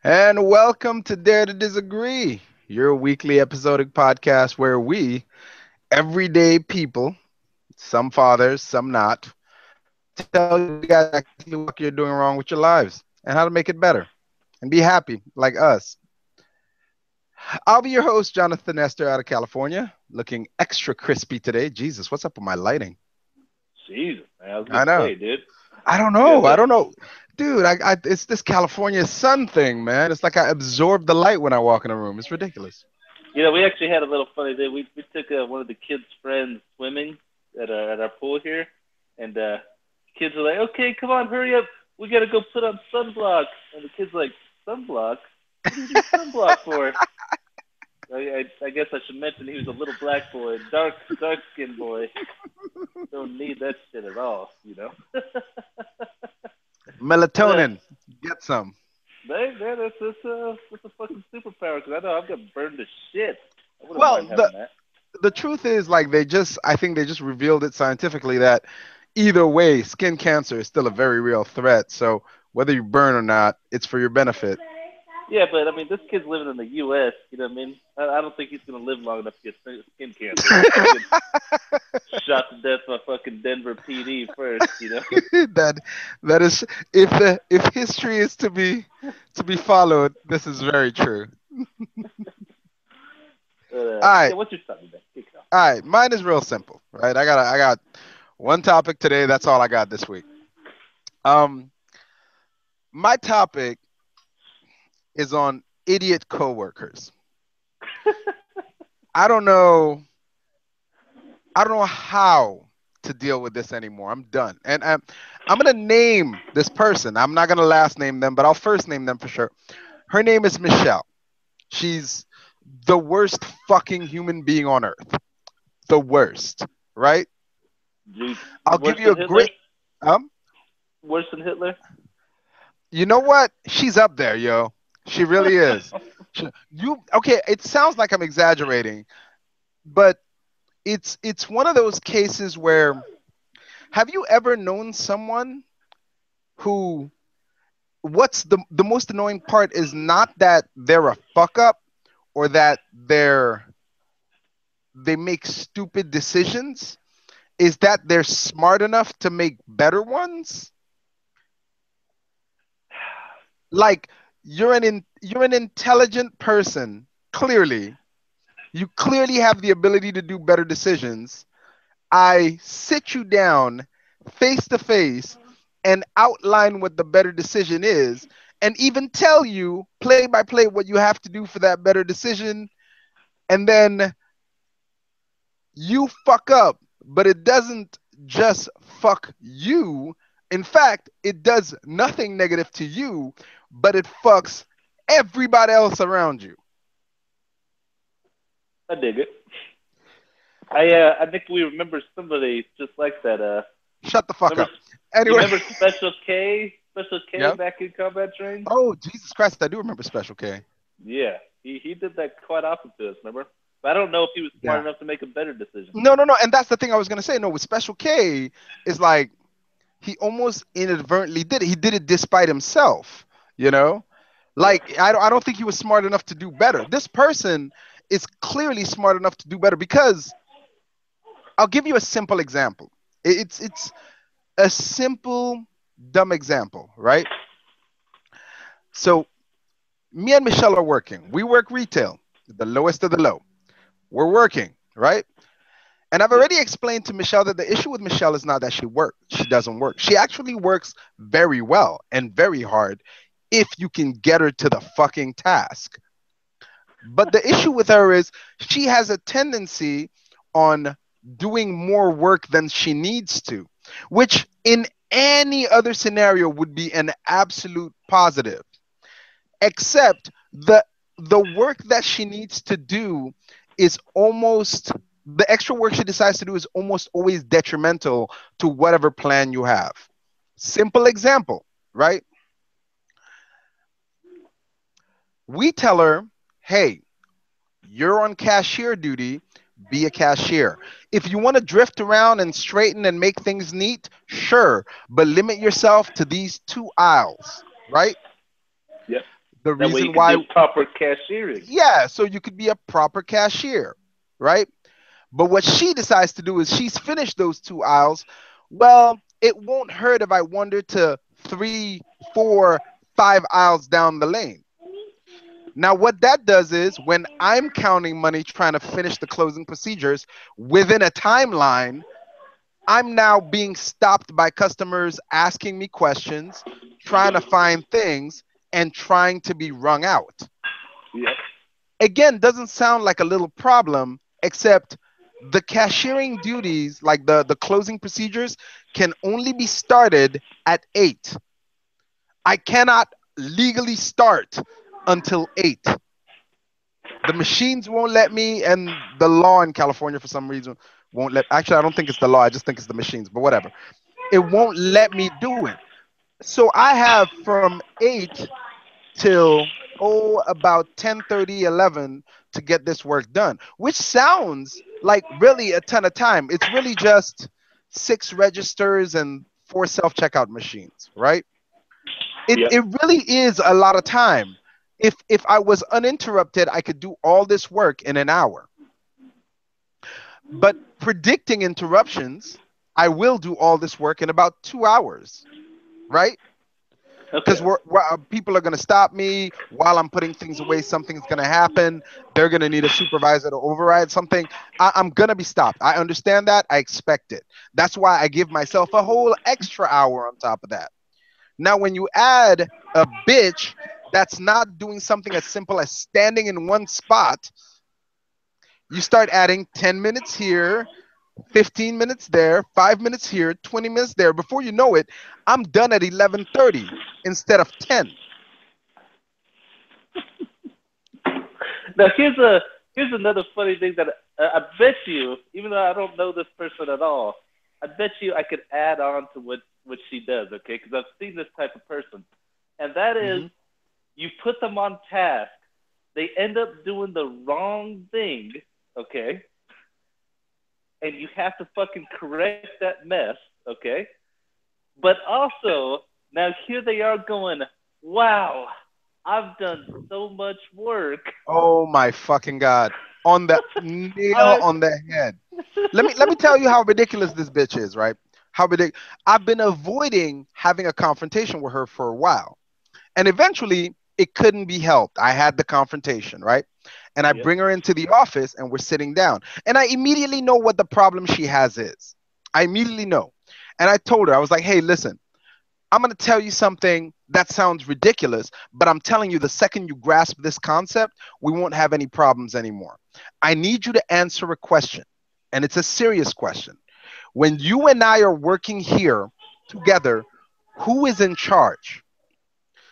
And welcome to Dare to Disagree, your weekly episodic podcast where we, everyday people, some fathers, some not, tell you guys exactly what the fuck you're doing wrong with your lives and how to make it better and be happy like us. I'll be your host, Jonathan Nestor out of California, looking extra crispy today. Jesus, what's up with my lighting? Jesus, man, I was I gonna know. say, dude, I don't you got know. I the, don't know. Dude, it's this California sun thing, man. It's like I absorb the light when I walk in a room. It's ridiculous. we actually had a little funny day. We took one of the kids' friends swimming at our pool here, and kids were like, "Okay, come on, hurry up, we gotta go put on sunblock." And the kids like, "Sunblock? What do you need sunblock for?" I guess I should mention he was a little black boy, dark skinned boy. Don't need that shit at all, you know. But Melatonin. Get some. man, that's a fucking superpower. Cause I know I've got burned to shit. I wouldn't Well, mind the having that. the truth is like I think they just revealed it scientifically that either way, skin cancer is still a very real threat. So whether you burn or not, it's for your benefit. Yeah, but I mean, this kid's living in the U.S. You know what I mean? I don't think he's gonna live long enough to get skin cancer. He's gonna get shot to death by fucking Denver PD first. You know? that that is if history is to be followed, this is very true. All Yeah. right, What's your topic, man? Kick it off. all right. Mine is real simple, right? I got one topic today. That's all I got this week. Um, my topic is on idiot coworkers. I don't know. I don't know how to deal with this anymore. I'm done, and I'm gonna name this person. I'm not gonna last name them, but I'll first name them for sure. Her name is Michelle. She's the worst fucking human being on earth. The worst, right? Dude, I'll worse give you than a Hitler? great. Um, Worse than Hitler? you know what? She's up there, yo. She really is. You okay? It sounds like I'm exaggerating, but it's one of those cases where have you ever known someone who what's the most annoying part is not that they're a fuck up or that they make stupid decisions, is that they're smart enough to make better ones. Like you're an intelligent person, clearly. You clearly have the ability to do better decisions. I sit you down face to face and outline what the better decision is and even tell you play by play what you have to do for that better decision, and then you fuck up, but it doesn't just fuck you. In fact, it does nothing negative to you, but it fucks everybody else around you. I dig it. I think we remember somebody just like that. Shut the fuck Remember up. you Anyway, remember Special K? Special K yeah. back in Combat Train? Oh, Jesus Christ, I do remember Special K. Yeah, he did that quite often to us. Remember? But I don't know if he was smart Yeah. enough to make a better decision. No, no, no. And that's the thing I was gonna say. No, with Special K, is like he almost inadvertently did it. He did it despite himself. You know, Yeah. like I don't think he was smart enough to do better. This person is clearly smart enough to do better because I'll give you a simple example. It's a simple dumb example, right? So me and Michelle are working. We work retail, the lowest of the low. We're working, right? And I've Yeah. already explained to Michelle that the issue with Michelle is not that she doesn't work. She actually works very well and very hard if you can get her to the fucking task. But the issue with her is she has a tendency on doing more work than she needs to, which in any other scenario would be an absolute positive, except the work that she needs to do is almost the extra work she decides to do is almost always detrimental to whatever plan you have. Simple example, right? We tell her, hey, you're on cashier duty, be a cashier. If you want to drift around and straighten and make things neat, sure, but limit yourself to these two aisles, right? Yep. The That way you reason can why, do proper cashiering. yeah, so you could be a proper cashier, right? But what she decides to do is she's finished those 2 aisles. Well, it won't hurt if I wander to 3, 4, 5 aisles down the lane. Now, what that does is when I'm counting money trying to finish the closing procedures within a timeline, I'm now being stopped by customers asking me questions, trying to find things, and trying to be wrung out. Yep. Again, doesn't sound like a little problem, except the cashiering duties, like the closing procedures, can only be started at 8. I cannot legally start until 8. The machines won't let me, and the law in California for some reason won't let. Actually, I don't think it's the law. I just think it's the machines. But whatever, it won't let me do it. So I have from 8 till about 10:30, 11 to get this work done, which sounds like really a ton of time. It's really just 6 registers and 4 self-checkout machines, right? it, Yep. it really is a lot of time. If I was uninterrupted, I could do all this work in an hour. But predicting interruptions, I will do all this work in about 2 hours, right? Because Okay. people are going to stop me while I'm putting things away. Something's going to happen. They're going to need a supervisor to override something. I'm going to be stopped. I understand that. I expect it. That's why I give myself a whole extra hour on top of that. Now, when you add a bitch that's not doing something as simple as standing in one spot, you start adding 10 minutes here, 15 minutes there, 5 minutes here, 20 minutes there. Before you know it, I'm done at 11:30 instead of 10. Now here's another funny thing that I bet you, even though I don't know this person at all, I bet you I could add on to what she does. Okay, because I've seen this type of person, and that is Mm-hmm. you put them on task, they end up doing the wrong thing. Okay, and you have to fucking correct that mess. Okay, but also now here they are going, wow, I've done so much work. Oh my fucking god! On the nail I on the head. Let me tell you how ridiculous this bitch is, right? How ridiculous. I've been avoiding having a confrontation with her for a while. And eventually, it couldn't be helped. I had the confrontation, right? And I Yep. bring her into the office and we're sitting down. And I immediately know what the problem she has is. I immediately know. And I told her, I was like, hey, listen, I'm going to tell you something that sounds ridiculous, but I'm telling you, the second you grasp this concept, we won't have any problems anymore. I need you to answer a question. And it's a serious question. When you and I are working here together, who is in charge?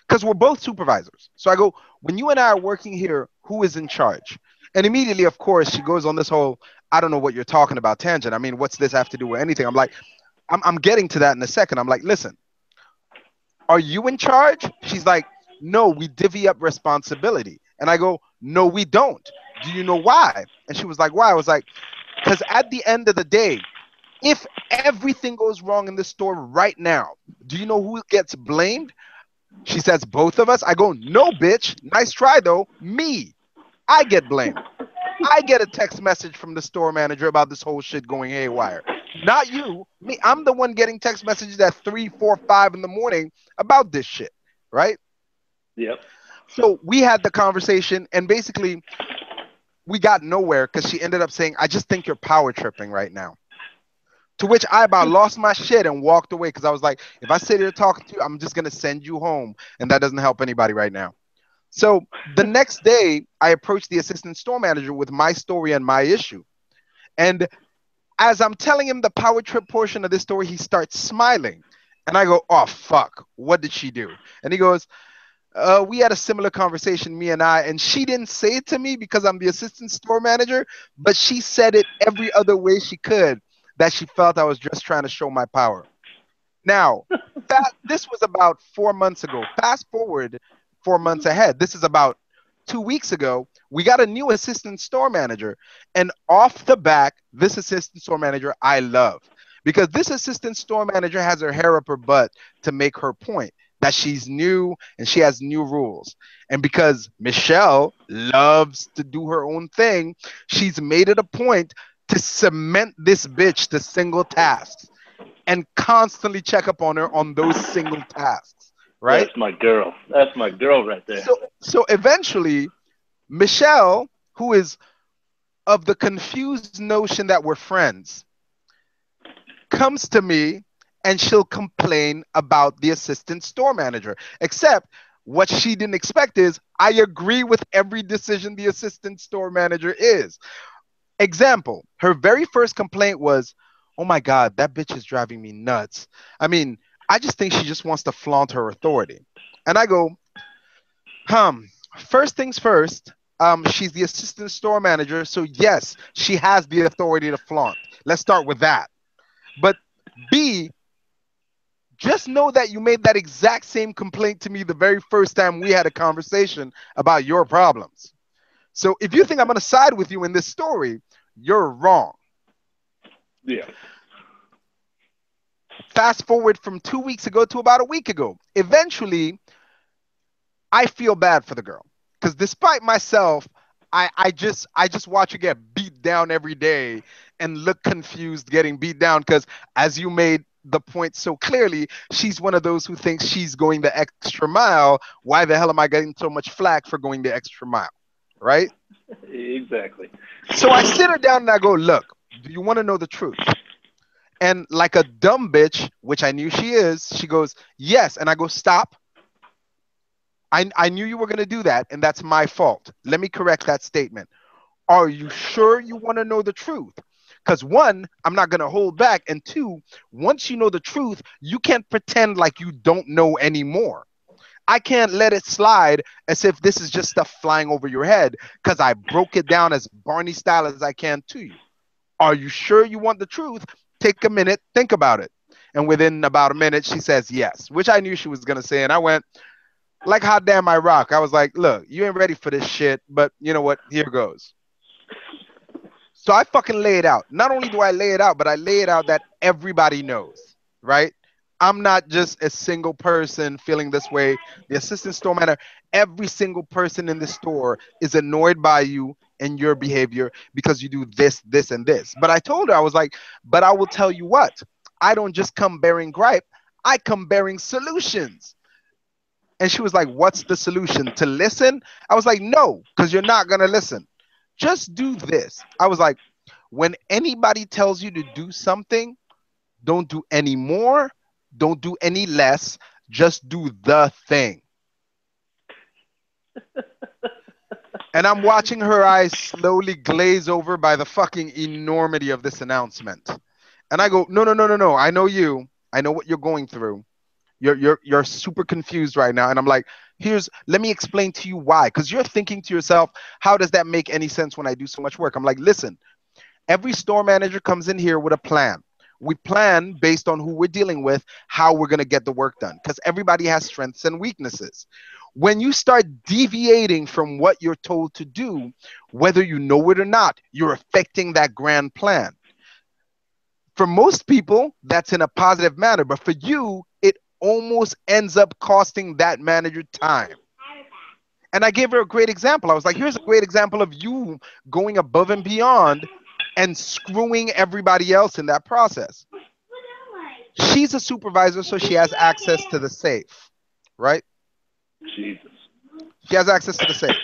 Because we're both supervisors. So I go, when you and I are working here, who is in charge? And immediately, of course, she goes on this whole, I don't know what you're talking about tangent. I mean, what's this have to do with anything? I'm like, I'm getting to that in a second. I'm like, listen, are you in charge? She's like, no, we divvy up responsibility. And I go, no, we don't. Do you know why? And she was like, why? I was like, because at the end of the day, if everything goes wrong in this store right now, do you know who gets blamed? She says, both of us. I go, no, bitch. Nice try, though. Me. I get blamed. I get a text message from the store manager about this whole shit going haywire. Not you. Me. I'm the one getting text messages at 3, 4, 5 in the morning about this shit. Right? Yep. So we had the conversation, and basically, we got nowhere because she ended up saying, I just think you're power tripping right now. To which I about lost my shit and walked away because I was like, if I sit here talking to you, I'm just going to send you home. And that doesn't help anybody right now. So the next day, I approached the assistant store manager with my story and my issue. And as I'm telling him the power trip portion of this story, he starts smiling. And I go, oh, fuck. What did she do? And he goes, we had a similar conversation, me and I, and she didn't say it to me because I'm the assistant store manager, but she said it every other way she could that she felt I was just trying to show my power. Now, this was about 4 months ago. Fast forward 4 months ahead. This is about 2 weeks ago. We got a new assistant store manager. And off the back, this assistant store manager I love because this assistant store manager has her hair up her butt to make her point. that she's new and she has new rules. And because Michelle loves to do her own thing, she's made it a point to cement this bitch to single tasks and constantly check up on her on those single tasks, right? That's my girl. That's my girl right there. So eventually, Michelle, who is of the confused notion that we're friends, comes to me and she'll complain about the assistant store manager. Except what she didn't expect is I agree with every decision the assistant store manager is. Example, her very first complaint was, "Oh my God, that bitch is driving me nuts. I mean, I just think she just wants to flaunt her authority." And I go, "Hum, first things first, she's the assistant store manager, so yes, she has the authority to flaunt. Let's start with that. But B, just know that you made that exact same complaint to me the very first time we had a conversation about your problems. So if you think I'm going to side with you in this story, you're wrong." Yeah. Fast forward from 2 weeks ago to about a week ago. Eventually, I feel bad for the girl because despite myself, I just watch her get beat down every day and look confused getting beat down because as you made the point so clearly, she's one of those who thinks she's going the extra mile. Why the hell am I getting so much flack for going the extra mile? Right? Exactly. So I sit her down and I go, "Look, do you want to know the truth?" And like a dumb bitch, which I knew she is, she goes, "Yes." And I go, "Stop. I knew you were going to do that, and that's my fault. Let me correct that statement. Are you sure you want to know the truth? Because one, I'm not going to hold back. And two, once you know the truth, you can't pretend like you don't know anymore. I can't let it slide as if this is just stuff flying over your head because I broke it down as Barney style as I can to you. Are you sure you want the truth? Take a minute, think about it." And within about a minute, she says yes, which I knew she was going to say. And I went, like hot damn I rock. I was like, "Look, you ain't ready for this shit, but you know what? Here goes." So I fucking lay it out. Not only do I lay it out, but I lay it out that everybody knows, right? I'm not just a single person feeling this way. The assistant store manager, every single person in the store is annoyed by you and your behavior because you do this, this, and this. But I told her, I was like, "But I will tell you what, I don't just come bearing gripe, I come bearing solutions." And she was like, "What's the solution? To listen?" I was like, "No, because you're not going to listen. Just do this." I was like, "When anybody tells you to do something, don't do any more, don't do any less, just do the thing." And I'm watching her eyes slowly glaze over by the fucking enormity of this announcement. And I go, "No, no, no, no, no. I know you. I know what you're going through. You're super confused right now." And I'm like, let me explain to you why. Because you're thinking to yourself, how does that make any sense when I do so much work? I'm like, listen, every store manager comes in here with a plan. We plan based on who we're dealing with, how we're going to get the work done, because everybody has strengths and weaknesses. When you start deviating from what you're told to do, whether you know it or not, you're affecting that grand plan. For most people, that's in a positive manner, but for you, it almost ends up costing that manager time. And I gave her a great example. I was like, "Here's a great example of you going above and beyond and screwing everybody else in that process." She's a supervisor, so she has access to the safe, right? Jesus. She has access to the safe.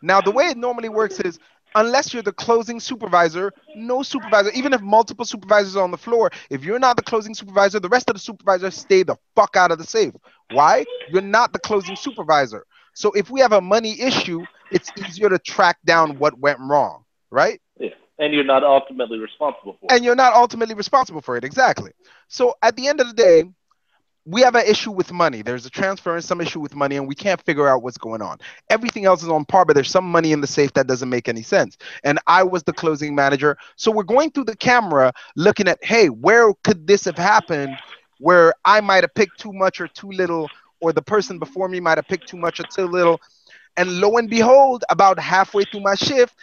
Now, the way it normally works is unless you're the closing supervisor, no supervisor, even if multiple supervisors are on the floor, if you're not the closing supervisor, the rest of the supervisors stay the fuck out of the safe. Why? You're not the closing supervisor. So if we have a money issue, it's easier to track down what went wrong, right? Yeah. And you're not ultimately responsible for And you're not ultimately responsible for it. Exactly. So at the end of the day, we have an issue with money. There's a transfer and some issue with money, and we can't figure out what's going on. Everything else is on par, but there's some money in the safe that doesn't make any sense. And I was the closing manager. So we're going through the camera looking at, hey, where could this have happened where I might have picked too much or too little, or the person before me might have picked too much or too little. And lo and behold, about halfway through my shift,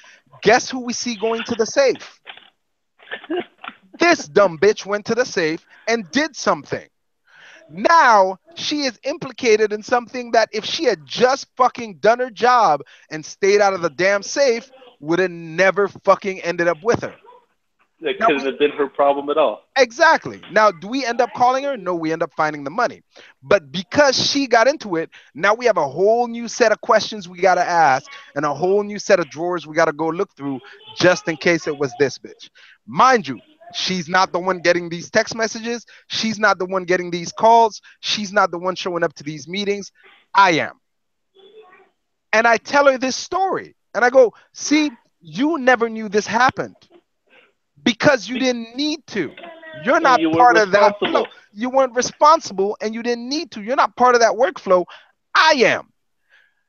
guess who we see going to the safe? This dumb bitch went to the safe and did something. Now she is implicated in something that if she had just fucking done her job and stayed out of the damn safe, would have never fucking ended up with her. That Now couldn't have been her problem at all. exactly. Now, do we end up calling her? No, we end up finding the money. But because she got into it, now we have a whole new set of questions we got to ask and a whole new set of drawers we got to go look through just in case it was this bitch. Mind you, she's not the one getting these text messages. She's not the one getting these calls. She's not the one showing up to these meetings. I am. And I tell her this story. And I go, see, you never knew this happened because you didn't need to. You're And not you weren't part of that flow. responsible. You weren't responsible and you didn't need to. You're not part of that workflow. I am.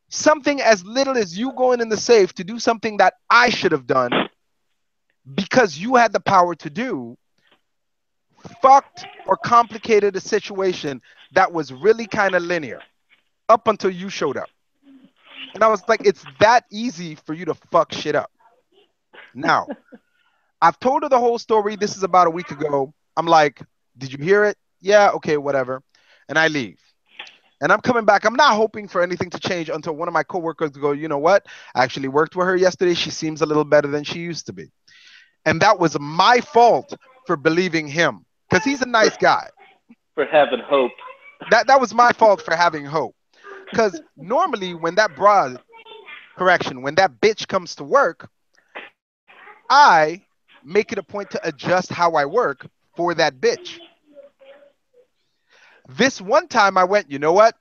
Something as little as you going in the safe to do something that I should have done because you had the power to do, fucked or complicated a situation that was really kind of linear up until you showed up. And I was like, it's that easy for you to fuck shit up. Now, I've told her the whole story. This is about a week ago. I'm like, did you hear it? Yeah, okay, whatever. And I leave. And I'm coming back. I'm not hoping for anything to change until one of my coworkers go, you know what? I actually worked with her yesterday. She seems a little better than she used to be. And that was my fault for believing him because he's a for nice guy. for having hope. That was my fault for having hope. Because normally when that broad, correction, when that bitch comes to work, I make it a point to adjust how I work for that bitch. This one time I went, you know what?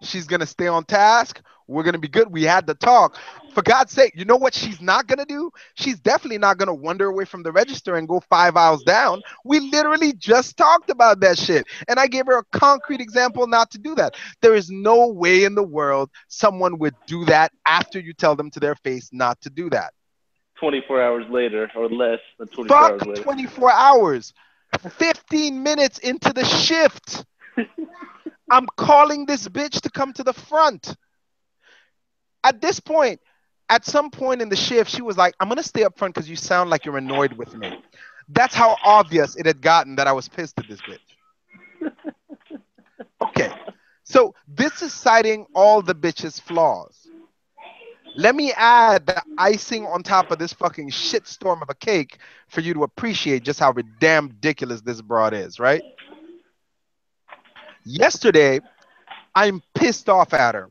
She's going to stay on task. We're going to be good. We had the talk. For God's sake, you know what she's not going to do? She's definitely not going to wander away from the register and go 5 hours down. We literally just talked about that shit. And I gave her a concrete example not to do that. There is no way in the world someone would do that after you tell them to their face not to do that. 24 hours later, or less than 24 hours Fuck later. 24 hours. 15 minutes into the shift, I'm calling this bitch to come to the front. At this point, at some point in the shift, she was like, I'm going to stay up front because you sound like you're annoyed with me. That's how obvious it had gotten that I was pissed at this bitch. Okay. So this is citing all the bitch's flaws. Let me add the icing on top of this fucking shitstorm of a cake for you to appreciate just how damn ridiculous this broad is, right? Yesterday, I'm pissed off at her,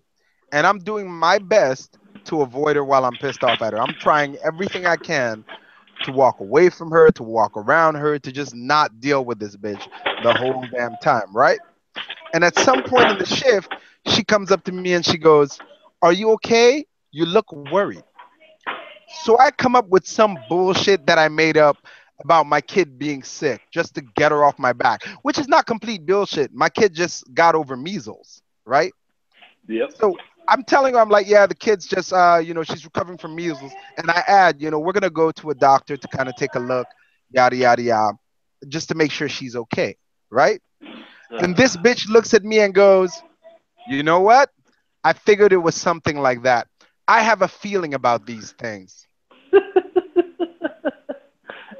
and I'm doing my best to avoid her while I'm pissed off at her. I'm trying everything I can to walk away from her, to walk around her, to just not deal with this bitch the whole damn time, right? And at some point in the shift, she comes up to me and she goes, are you okay? You look worried. So I come up with some bullshit that I made up about my kid being sick just to get her off my back, which is not complete bullshit. My kid just got over measles, right? Yep. So I'm telling her, I'm like, yeah, the kid's just, she's recovering from measles. And I add, we're going to go to a doctor to kind of take a look, yada, yada, yada, just to make sure she's okay, right? And this bitch looks at me and goes, you know what? I figured it was something like that. I have a feeling about these things.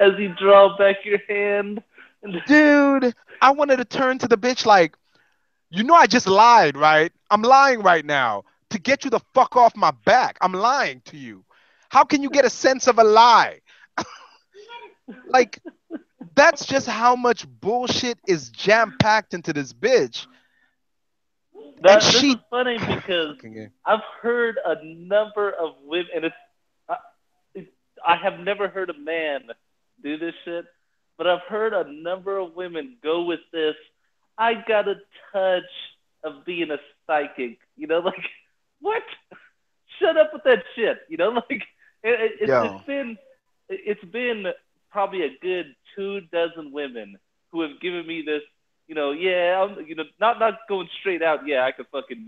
As you draw back your hand. Dude, I wanted to turn to the bitch like, I just lied, right? I'm lying right now to get you the fuck off my back. I'm lying to you. How can you get a sense of a lie? Like, that's just how much bullshit is jam packed into this bitch. And This she, is funny because I've heard a number of women, and I have never heard a man do this shit, but I've heard a number of women go with this. I got a touch of being a psychic, like what? Shut up with that shit, like it's been probably a good 24 women who have given me this, yeah, I'm, not going straight out, yeah, I could fucking,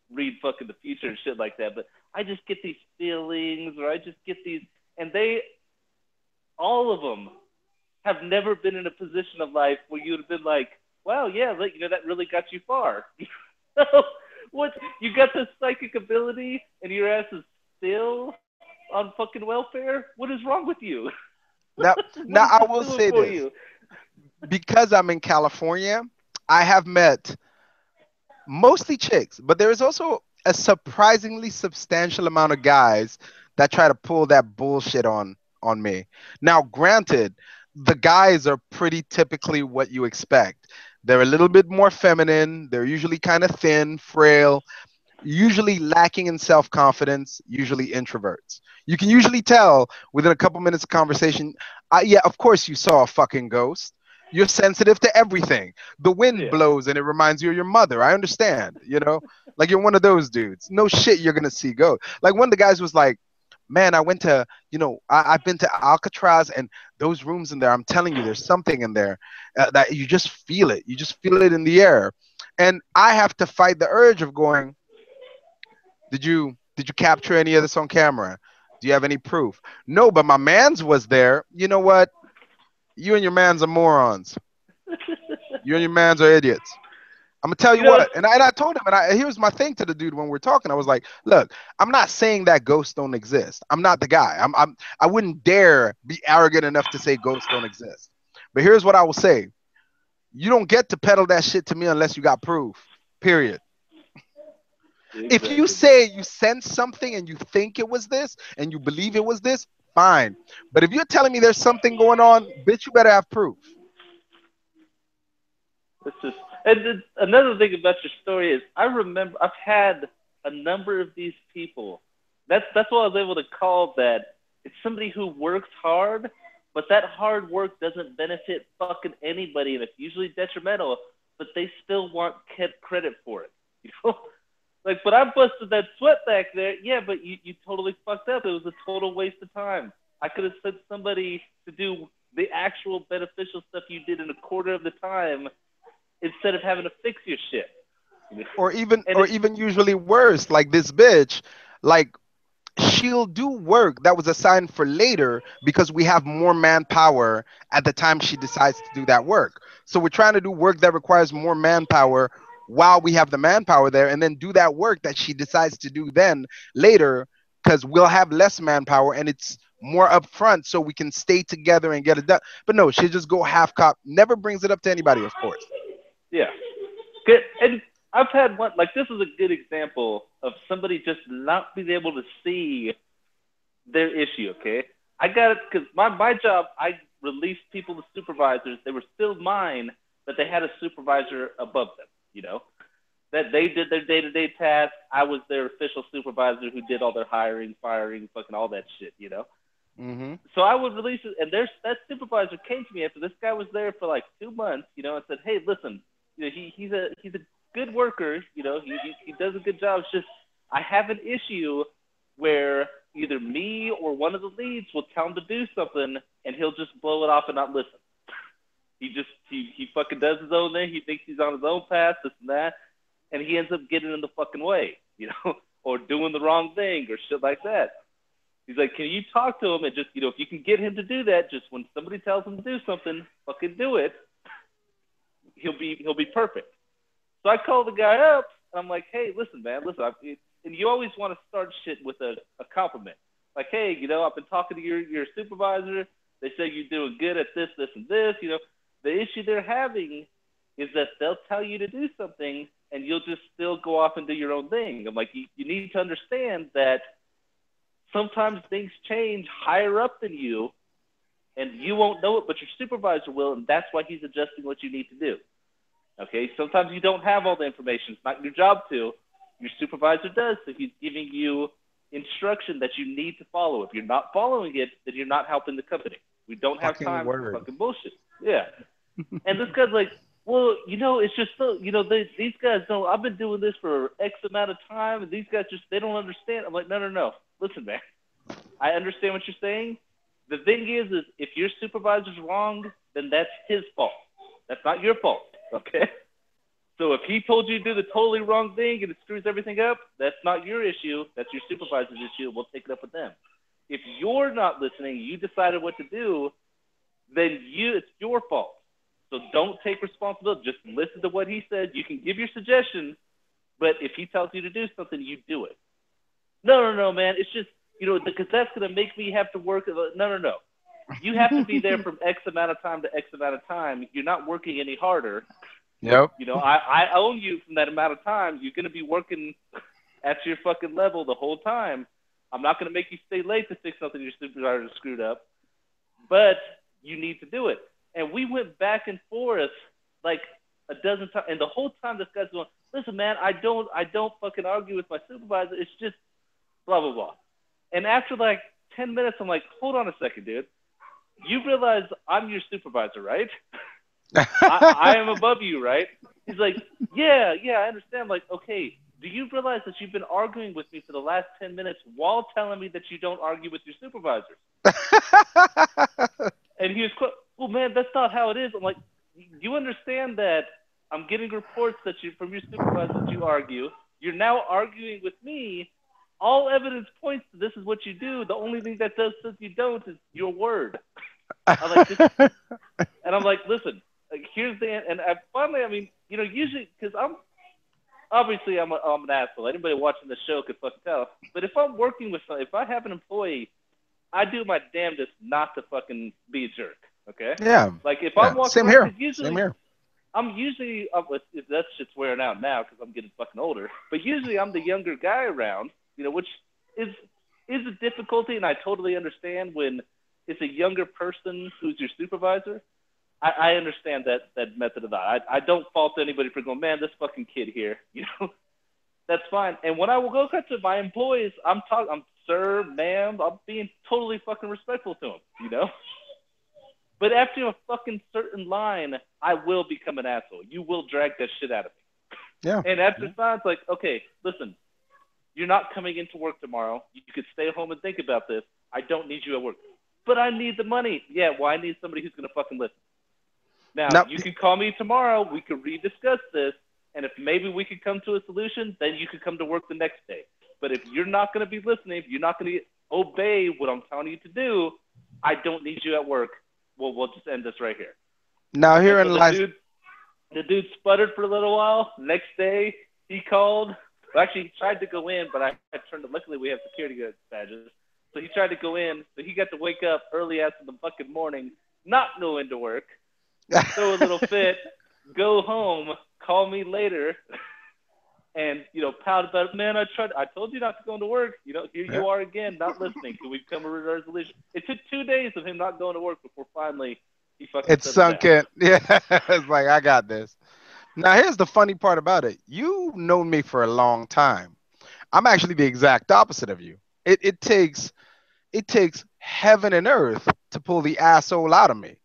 read fucking the future and shit like that, but I just get these feelings, or I just get these, and all of them have never been in a position of life where you'd have been like, wow, yeah, that really got you far. What, you got this psychic ability and your ass is still on fucking welfare? What is wrong with you? now, What now is I this will doing say for this you? because I'm in California. I have met mostly chicks, but there is also a surprisingly substantial amount of guys that try to pull that bullshit on me. Now, granted, the guys are pretty typically what you expect. They're a little bit more feminine. They're usually kind of thin, frail, usually lacking in self confidence, usually introverts. You can usually tell within a couple minutes of conversation. Yeah, of course you saw a fucking ghost. You're sensitive to everything. The wind Yeah. blows and it reminds you of your mother. I understand, you know? Like you're one of those dudes. No shit, you're gonna see ghosts. Like one of the guys was like, man, I went to, I've been to Alcatraz and those rooms in there, I'm telling you, there's something in there that you just feel it. You just feel it in the air. And I have to fight the urge of going, did you capture any of this on camera? Do you have any proof? No, but my man's was there. You know what? You and your man's are morons. You and your man's are idiots. I'm gonna tell You you know, what, and I told him, here's my thing to the dude when we're talking. I was like, look, I'm not saying that ghosts don't exist. I'm not the guy. I wouldn't dare be arrogant enough to say ghosts don't exist. But here's what I will say: you don't get to peddle that shit to me unless you got proof. Period. If you exactly, man. say you sense something and you think it was this and you believe it was this, fine. But if you're telling me there's something going on, bitch, you better have proof. It's just, and another thing about your story is I remember I've had a number of these people. That's what I was able to call that. It's somebody who works hard, but that hard work doesn't benefit fucking anybody, and it's usually detrimental. But they still want credit for it. You know, like, but I busted that sweat back there. Yeah, but you totally fucked up. It was a total waste of time. I could have sent somebody to do the actual beneficial stuff you did in a quarter of the time instead of having to fix your shit. Or even And or it, even usually worse, like this bitch, like she'll do work that was assigned for later because we have more manpower at the time she decides to do that work. So we're trying to do work that requires more manpower while we have the manpower there and then do that work that she decides to do then later because we'll have less manpower and it's more upfront so we can stay together and get it done. But no, she'll just go half cop, never brings it up to anybody, of course. yeah, good. And I've had one like this is a good example of somebody just not being able to see their issue. Okay, I got it because my job I released people to supervisors. They were still mine, but they had a supervisor above them. You know, that they did their day-to-day tasks. I was their official supervisor who did all their hiring, firing, fucking all that shit, you know. Hmm. So I would release it, and there's that supervisor came to me after this guy was there for like 2 months, you know, and said, "Hey, listen, you know, he's a good worker, you know, he does a good job. It's just I have an issue where either me or one of the leads will tell him to do something, and he'll just blow it off and not listen. He fucking does his own thing. He thinks he's on his own path, this and that, and he ends up getting in the fucking way, you know, or doing the wrong thing or shit like that." He's like, "Can you talk to him and just, you know, if you can get him to do that, just when somebody tells him to do something, fucking do it. He'll be perfect." So I call the guy up and I'm like, "Hey, listen, man, listen." And you always want to start shit with a compliment, like, "Hey, you know, I've been talking to your supervisor. They say you're doing good at this, this, and this. You know, the issue they're having is that they'll tell you to do something and you'll just still go off and do your own thing." I'm like, you need to understand that sometimes things change higher up than you, and you won't know it, but your supervisor will, and that's why he's adjusting what you need to do. Okay? Sometimes you don't have all the information. It's not your job to. Your supervisor does, so he's giving you instruction that you need to follow. If you're not following it, then you're not helping the company. We don't have Fucking time for word. fucking bullshit. Yeah. And this guy's like, "Well, you know, it's just so, you know, these guys don't, I've been doing this for X amount of time, and these guys just, they don't understand." I'm like, "No, no, no. Listen, man. I understand what you're saying. The thing is if your supervisor's wrong, then that's his fault. That's not your fault, okay? So if he told you to do the totally wrong thing and it screws everything up, that's not your issue. That's your supervisor's issue. We'll take it up with them. If you're not listening, you decided what to do, then it's your fault. So don't take responsibility. Just listen to what he said. You can give your suggestions, but if he tells you to do something, you do it." "No, no, no, man. It's just, you know, because that's going to make me have to work." No, no, no. You have to be there from X amount of time to X amount of time. You're not working any harder. Yep. You know, I own you from that amount of time. You're gonna be working at your fucking level the whole time. I'm not gonna make you stay late to fix something your supervisor screwed up, but you need to do it. And we went back and forth like a dozen times, and the whole time this guy's going, "Listen, man, I don't fucking argue with my supervisor. It's just blah blah blah." And after like 10 minutes, I'm like, "Hold on a second, dude. You realize I'm your supervisor, right? I am above you, right?" He's like, "Yeah, yeah, I understand." I'm like, okay, do you realize that you've been arguing with me for the last 10 minutes while telling me that you don't argue with your supervisors? And he was, "Well, man, that's not how it is." I'm like, "You understand that I'm getting reports that you from your supervisor that you argue. You're now arguing with me. All evidence points to this is what you do. The only thing that does says you don't is your word." I'm like, and I'm like, "Listen, like, here's the," and finally, I mean, you know, usually because I'm an asshole. Anybody watching the show could fucking tell. But if I'm working with if I have an employee, I do my damnedest not to fucking be a jerk. Okay. Yeah. Like if I'm Yeah. walking Same around, here. because usually Same here. I'm usually that shit's wearing out now because I'm getting fucking older. But usually I'm the younger guy around, you know, which is a difficulty, and I totally understand when it's a younger person who's your supervisor. I understand that method of that. I don't fault anybody for going, "Man, this fucking kid here," you know. That's fine. And when I will go to my employees, I'm sir, ma'am, I'm being totally fucking respectful to them, you know. But after a fucking certain line, I will become an asshole. You will drag that shit out of me. Yeah. And after time, it's like, okay, listen, you're not coming into work tomorrow. You could stay home and think about this. I don't need you at work. But I need the money. Yeah, well, I need somebody who's going to fucking listen. Now, Now, you can call me tomorrow. We could rediscuss this. And if maybe we could come to a solution, then you could come to work the next day. But if you're not going to be listening, if you're not going to obey what I'm telling you to do, I don't need you at work. We'll just end this right here. now And herein so lies. the dude sputtered for a little while. Next day, he called. Well, actually, he tried to go in, but I turned. Luckily, we have security badges, so he tried to go in. So he got to wake up early as in the fucking morning, not go into work, throw a little fit, go home, call me later, and you know, pout about, "Man, I tried. I told you not to go into work. You know, here you are again, not listening. Can we come to a resolution?" It took 2 days of him not going to work before finally he fucking It's settled sunk down. in. Yeah. It's like, I got this. Now, here's the funny part about it. You've known me for a long time. I'm actually the exact opposite of you. It takes heaven and earth to pull the asshole out of me.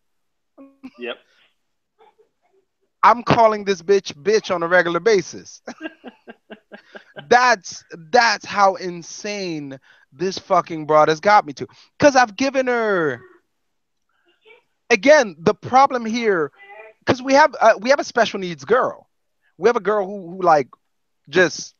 Yep. I'm calling this bitch on a regular basis. That's how insane this fucking broad has got me to. Because I've given her, again, the problem here, because we have a special needs girl. We have a girl who like just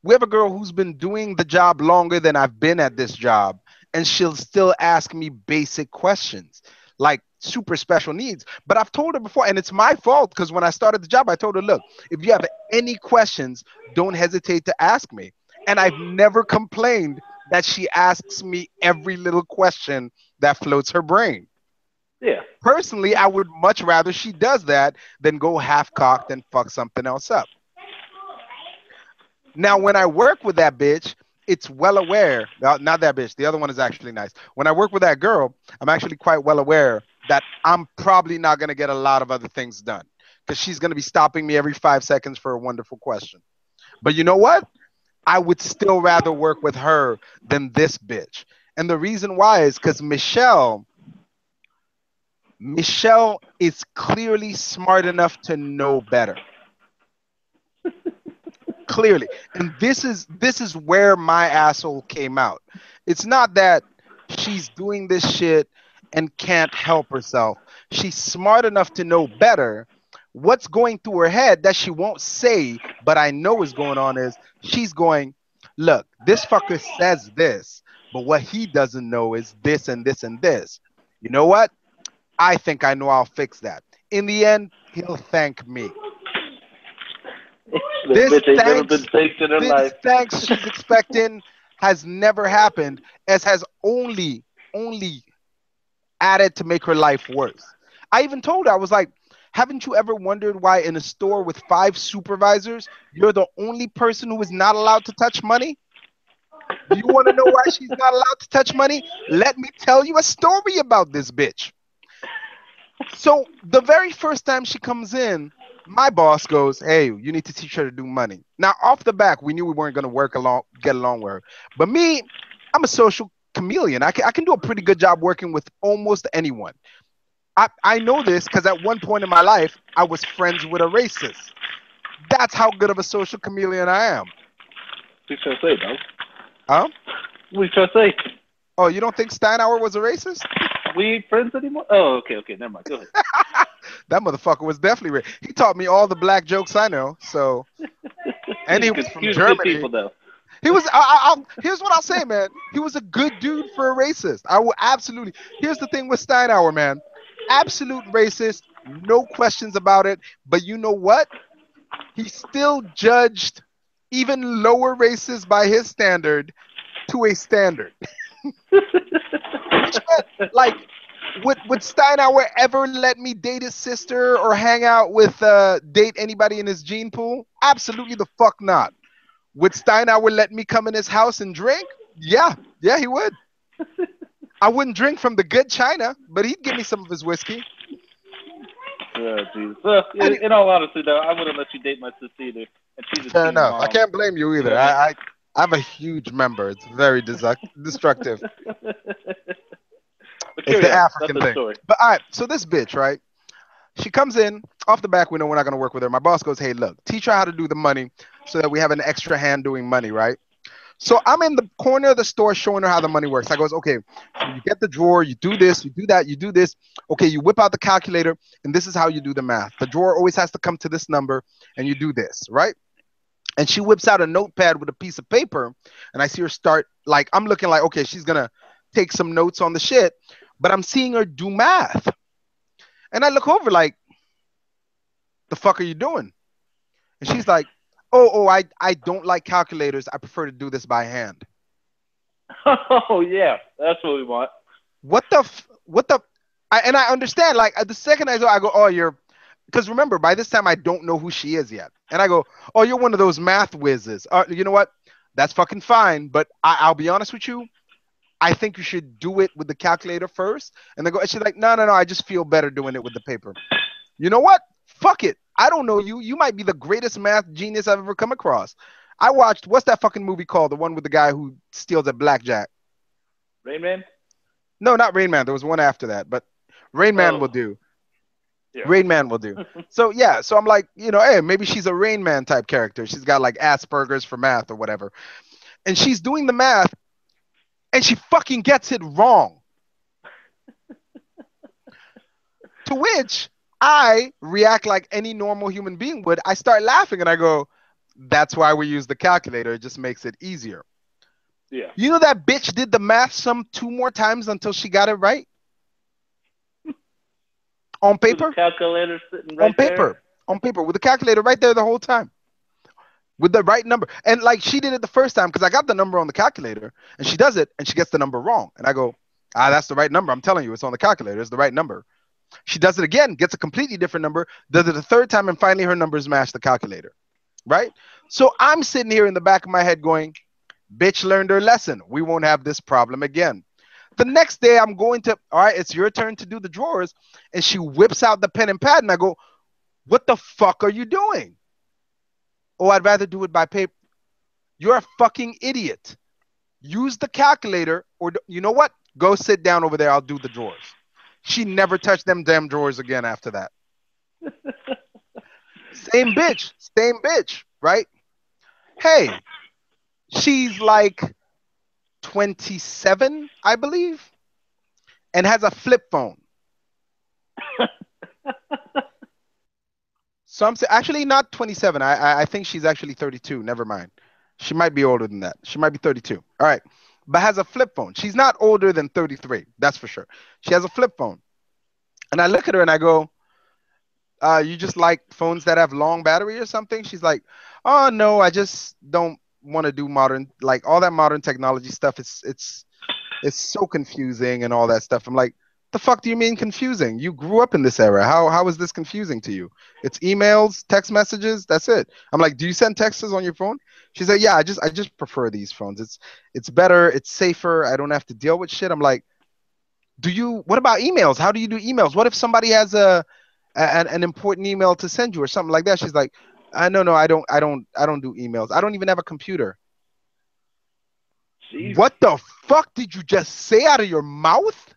we have a girl who's been doing the job longer than I've been at this job, and she'll still ask me basic questions like super special needs. But I've told her before, and it's my fault because when I started the job, I told her, look, if you have any questions, don't hesitate to ask me. And I've never complained that she asks me every little question that floats her brain. Yeah. Personally, I would much rather she does that than go half cocked and fuck something else up. Now, when I work with that bitch, it's well aware. Not that bitch. The other one is actually nice. When I work with that girl, I'm actually quite well aware that I'm probably not going to get a lot of other things done because she's going to be stopping me every 5 seconds for a wonderful question. But you know what? I would still rather work with her than this bitch. And the reason why is because Michelle is clearly smart enough to know better. Clearly. And this is where my asshole came out. It's not that she's doing this shit and can't help herself. She's smart enough to know better. What's going through her head that she won't say, but I know is going on is she's going, look, this fucker says this, but what he doesn't know is this and this and this. You know what? I think I know I'll fix that. In the end, he'll thank me. This This bitch ain't never been thanks thanked in her this life. thanks she's expecting has never happened, as has only added to make her life worse. I even told her, I was like, Haven't you ever wondered why in a store with 5 supervisors, you're the only person who is not allowed to touch money? Do you want to know why she's not allowed to touch money? Let me tell you a story about this bitch. So the very first time she comes in, my boss goes, "Hey, you need to teach her to do money." Now, off the back, we knew we weren't going to get along with her. But me, I'm a social chameleon. I can do a pretty good job working with almost anyone. I know this because at one point in my life, I was friends with a racist. That's how good of a social chameleon I am. What you trying to say, dog? Huh? What you trying to say? Oh, you don't think Steinhauer was a racist? We ain't friends anymore? Oh, okay, never mind. Go ahead. That motherfucker was definitely racist. He taught me all the black jokes I know. So, and he was He from was good Germany. people, though. He was. Here's what I'll say, man. He was a good dude for a racist. I will absolutely. Here's the thing with Steinhauer, man. Absolute racist, no questions about it. But you know what? He still judged even lower races by his standard to a standard. Which meant, like, would Steinhauer ever let me date his sister or hang out with date anybody in his gene pool? Absolutely the fuck not. Would Steinhauer let me come in his house and drink? Yeah, he would. I wouldn't drink from the good china, but he'd give me some of his whiskey. Oh, Jesus. Well, in all honesty, though, I wouldn't let you date my sister either. And she's a Fair teen enough. I mom. can't blame you You either. know what I I have a huge member. It's very destructive. mean? But It's carry the on. That's African the thing. story. But all right, so this bitch, right? She comes in off the back. We know we're not going to work with her. My boss goes, "Hey, look, teach her how to do the money so that we have an extra hand doing money, right?" So I'm in the corner of the store showing her how the money works. I goes, "Okay, so you get the drawer, you do this, you do that, you do this. Okay, you whip out the calculator, and this is how you do the math. The drawer always has to come to this number, and you do this, right?" And she whips out a notepad with a piece of paper, and I see her start, like, I'm looking like, okay, she's gonna take some notes on the shit, but I'm seeing her do math. And I look over like, "The fuck are you doing?" And she's like, "Oh, I don't like calculators. I prefer to do this by hand." Oh, yeah. That's what we want. What the and I understand, like, the second I go, "Oh, you're," because remember, by this time I don't know who she is yet. And I go, "Oh, you're one of those math whizzes." You know what? That's fucking fine, but I'll be honest with you. I think you should do it with the calculator first. And they go, and she's like, "No, I just feel better doing it with the paper." You know what? Fuck it. I don't know you. You might be the greatest math genius I've ever come across. I watched, what's that fucking movie called? The one with the guy who steals at blackjack. Rain Man? No, not Rain Man. There was one after that, but Rain Man Oh, will do. yeah. Rain Man will do. So yeah, so I'm like, hey, maybe she's a Rain Man type character. She's got like Asperger's for math or whatever. And she's doing the math and she fucking gets it wrong. To which I react like any normal human being would. I start laughing and I go, "That's why we use the calculator. It just makes it easier." Yeah. You know that bitch did the math some 2 more times until she got it right? On With the paper? calculator sitting On right there. paper. On paper. With the calculator right there the whole time. With the right number. And like she did it the first time because I got the number on the calculator and she does it and she gets the number wrong. And I go, "That's the right number. I'm telling you, it's on the calculator. It's the right number." She does it again, gets a completely different number, does it a third time, and finally her numbers match the calculator. Right? So I'm sitting here in the back of my head going, "Bitch learned her lesson. We won't have this problem again." The next day, I'm going to, "All right, it's your turn to do the drawers." And she whips out the pen and pad, and I go, "What the fuck are you doing?" "Oh, I'd rather do it by paper." You're a fucking idiot. Use the calculator, or you know what? Go sit down over there. I'll do the drawers. She never touched them damn drawers again after that. Same bitch, right? Hey, she's like 27, I believe, and has a flip phone. So I'm actually not 27. I think she's actually 32. Never mind. She might be older than that. She might be 32. All right. But has a flip phone. She's not older than 33. That's for sure. She has a flip phone. And I look at her and I go, "You just like phones that have long battery or something?" She's like, "Oh no, I just don't want to do modern, like all that modern technology stuff. It's so confusing and all that stuff." I'm like, The fuck do you mean confusing? You grew up in this era. How is this confusing to you? It's emails, text messages. That's it. I'm like, do you send texts on your phone? She's like, yeah, I just prefer these phones. It's better. It's safer. I don't have to deal with shit. I'm like, do you? What about emails? How do you do emails? What if somebody has an important email to send you or something like that? She's like, no, I don't do emails. I don't even have a computer. Jesus, What the fuck did you just say out of your mouth?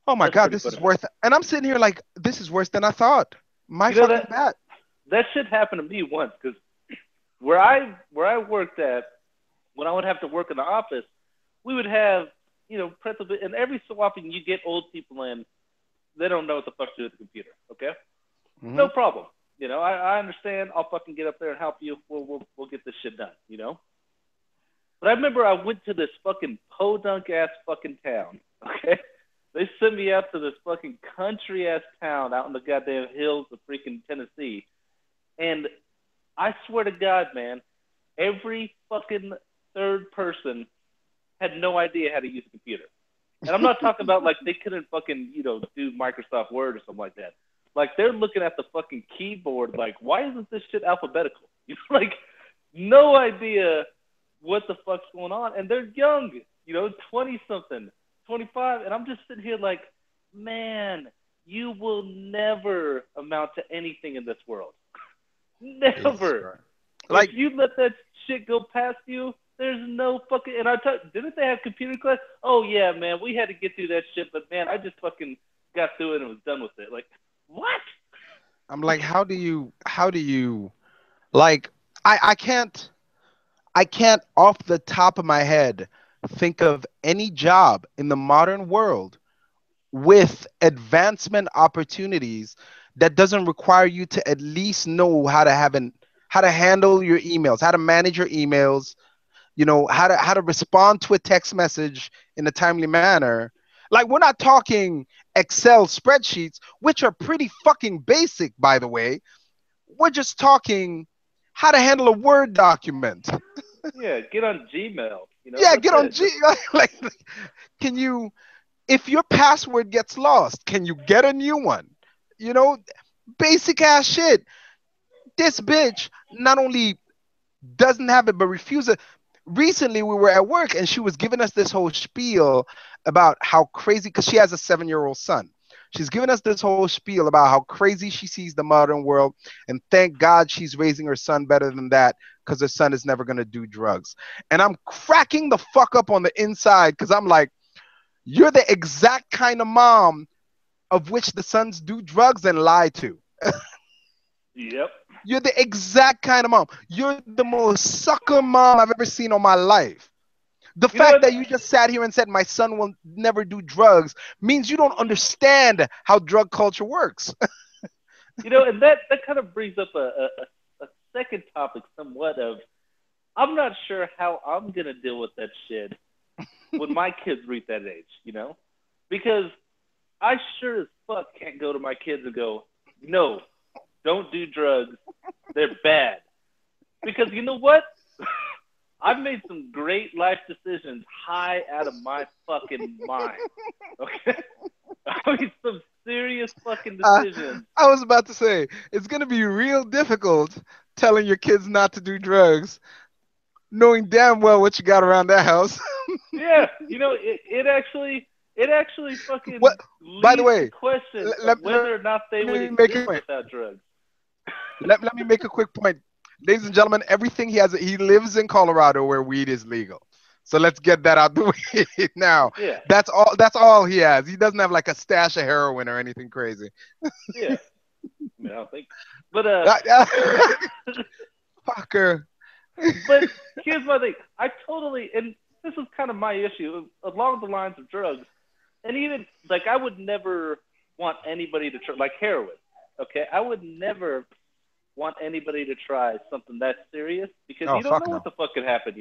Oh my that's god, pretty this funny, is man. worth. And I'm sitting here like this is worse than I thought. My You know fucking that bad. that shit happened to me once because where I worked at when I would have to work in the office, we would have pretzel and every so often you get old people in, they don't know what the fuck to do with the computer. Okay, Hmm. no problem. I understand. I'll fucking get up there and help you. We'll get this shit done. But I remember I went to this fucking podunk ass fucking town. Okay, they sent me out to this fucking country ass town out in the goddamn hills of freaking Tennessee, and I swear to God, man, every fucking third person had no idea how to use a computer. And I'm not talking about like they couldn't fucking, do Microsoft Word or something like that. Like they're looking at the fucking keyboard like, why isn't this shit alphabetical? Like no idea what the fuck's going on. And they're young, 20 something, 25. And I'm just sitting here like, man, you will never amount to anything in this world. Jesus Never. Christ. If Like, you let that shit go past you, there's no fucking. And didn't they have computer class? Oh yeah, man, we had to get through that shit, but man, I just fucking got through it and was done with it. Like, what? I'm like, how do you like I can't off the top of my head think of any job in the modern world with advancement opportunities that doesn't require you to at least know how to handle your emails, how to manage your emails, how to respond to a text message in a timely manner. Like we're not talking Excel spreadsheets, which are pretty fucking basic, by the way. We're just talking how to handle a Word document. Yeah, get on Gmail. Yeah, That's get on it. G. Like, can you, if your password gets lost, can you get a new one? You know, basic ass shit. This bitch not only doesn't have it but refuses. Recently, we were at work and she was giving us this whole spiel about how crazy, because she has a 7-year-old son. She's giving us this whole spiel about how crazy she sees the modern world, and thank God she's raising her son better than that because her son is never gonna do drugs. And I'm cracking the fuck up on the inside because I'm like, you're the exact kind of mom of which the sons do drugs and lie to. Yep. You're the exact kind of mom. You're the most sucker mom I've ever seen on my life. The You know fact what? that you just sat here and said my son will never do drugs means you don't understand how drug culture works. And that kind of brings up a second topic, somewhat of I'm not sure how I'm gonna deal with that shit when my kids reach that age. Because I sure as fuck can't go to my kids and go, no, don't do drugs. They're bad. Because you know what? I've made some great life decisions high out of my fucking mind. Okay? I made some serious fucking uh, decisions. I was about to say it's gonna be real difficult telling your kids not to do drugs, knowing damn well what you got around that house. Yeah, it actually What? fucking By the leads to way, questions let, of let, let whether or not they me would make a point. exist without drugs. Let me make a quick point. Ladies and gentlemen, everything he lives in Colorado where weed is legal. So let's get that out the way now. Yeah, That's all he has. He doesn't have like a stash of heroin or anything crazy. yeah. I mean, I don't think. But Fucker. but here's my thing. I totally, and this is kind of my issue along the lines of drugs, and even like I would never want anybody to try like heroin. Okay, I would never want anybody to try something that serious because Oh you don't fuck know what no. the fuck could happen.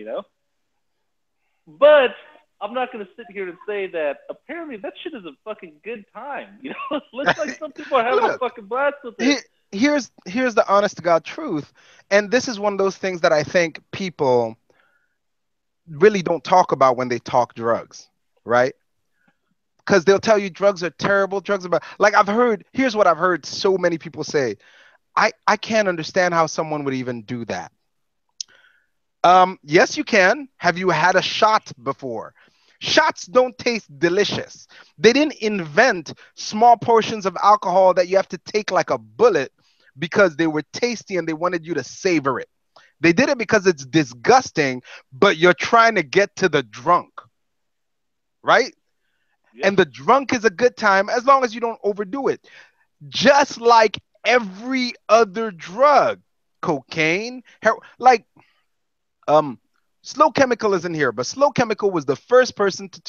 But I'm not going to sit here and say that apparently that shit is a fucking good time. It looks like some people are having a Look, fucking blast with he, it. here's the honest to God truth, and this is one of those things that I think people really don't talk about when they talk drugs, right? because they'll tell you drugs are terrible, drugs are bad. Like I've heard, here's what I've heard so many people say. I can't understand how someone would even do that. Yes, you can. Have you had a shot before? Shots don't taste delicious. They didn't invent small portions of alcohol that you have to take like a bullet because they were tasty and they wanted you to savor it. They did it because it's disgusting, but you're trying to get to the drunk, right? Yep. And the drunk is a good time as long as you don't overdo it. Just like every other drug, cocaine, like um Slow Chemical isn't here, but Slow Chemical was the first person to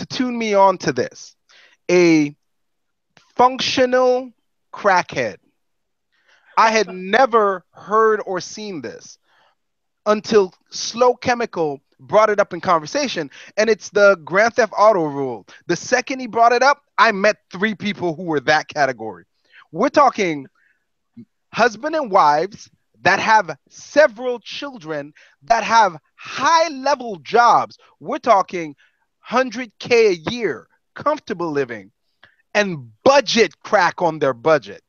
tune me on to this. A functional crackhead. I had never heard or seen this until Slow Chemical brought it up in conversation. And it's the Grand Theft Auto rule. The second he brought it up, I met three people who were that category. We're talking husband and wives that have several children that have high level jobs. We're talking 100K a year, comfortable living, and budget crack on their budget.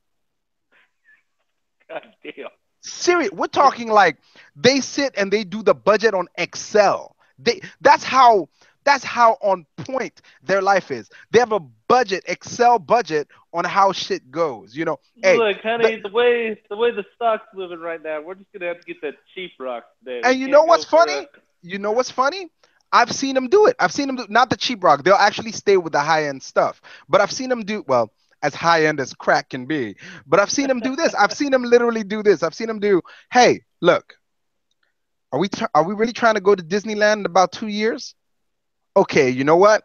God damn. Serious. We're talking like they sit and they do the budget on Excel. That's how on point their life is. They have a budget, Excel budget on how shit goes. Hey, Look, honey, the way the stock's moving right now, we're just gonna have to get that cheap rock today. We and you know can't what's go for funny? You know what's funny? I've seen them do it. I've seen them do not the cheap rock. They'll actually stay with the high end stuff. But I've seen them do well as high end as crack can be. But I've seen them do this. I've seen them literally do this. I've seen them do. Hey, look, are we really trying to go to Disneyland in about 2 years? Okay, you know what?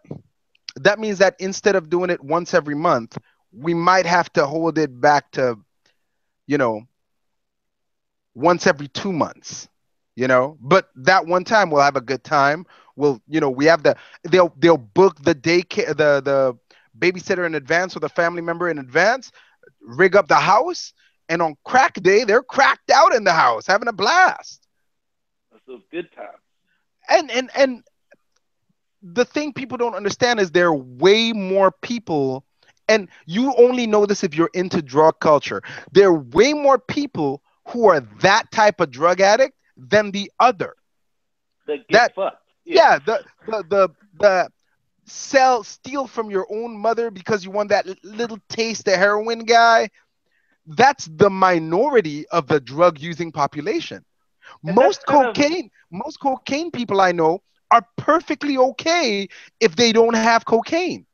That means that instead of doing it once every month, we might have to hold it back to, you know, once every 2 months. But that one time we'll have a good time. We have they'll book the daycare, the babysitter in advance with a family member in advance, rig up the house, and on crack day they're cracked out in the house having a blast. a good time. And the thing people don't understand is there are way more people, and you only know this if you're into drug culture. There are way more people who are that type of drug addict than the other. That get That fucked. yeah, the steal from your own mother because you want that little taste of heroin guy. That's the minority of the drug using population. And that's Most kind of cocaine, most cocaine people I know are perfectly okay if they don't have cocaine.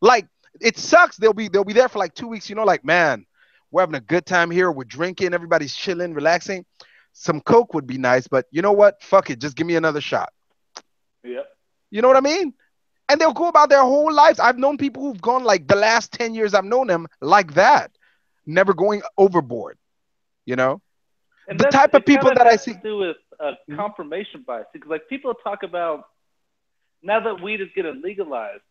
Like it sucks. They'll be there for like 2 weeks. Like man, we're having a good time here. We're drinking. Everybody's chilling, relaxing. Some coke would be nice, but you know what? Fuck it. Just give me another shot. yep. You know what I mean? And they'll go about their whole lives. I've known people who've gone like the last 10 years I've known them like that, never going overboard. You know, And the that's type of it. Kind people of that I has to see. do with Mhm. confirmation bias. Because like people talk about now that weed is getting legalized,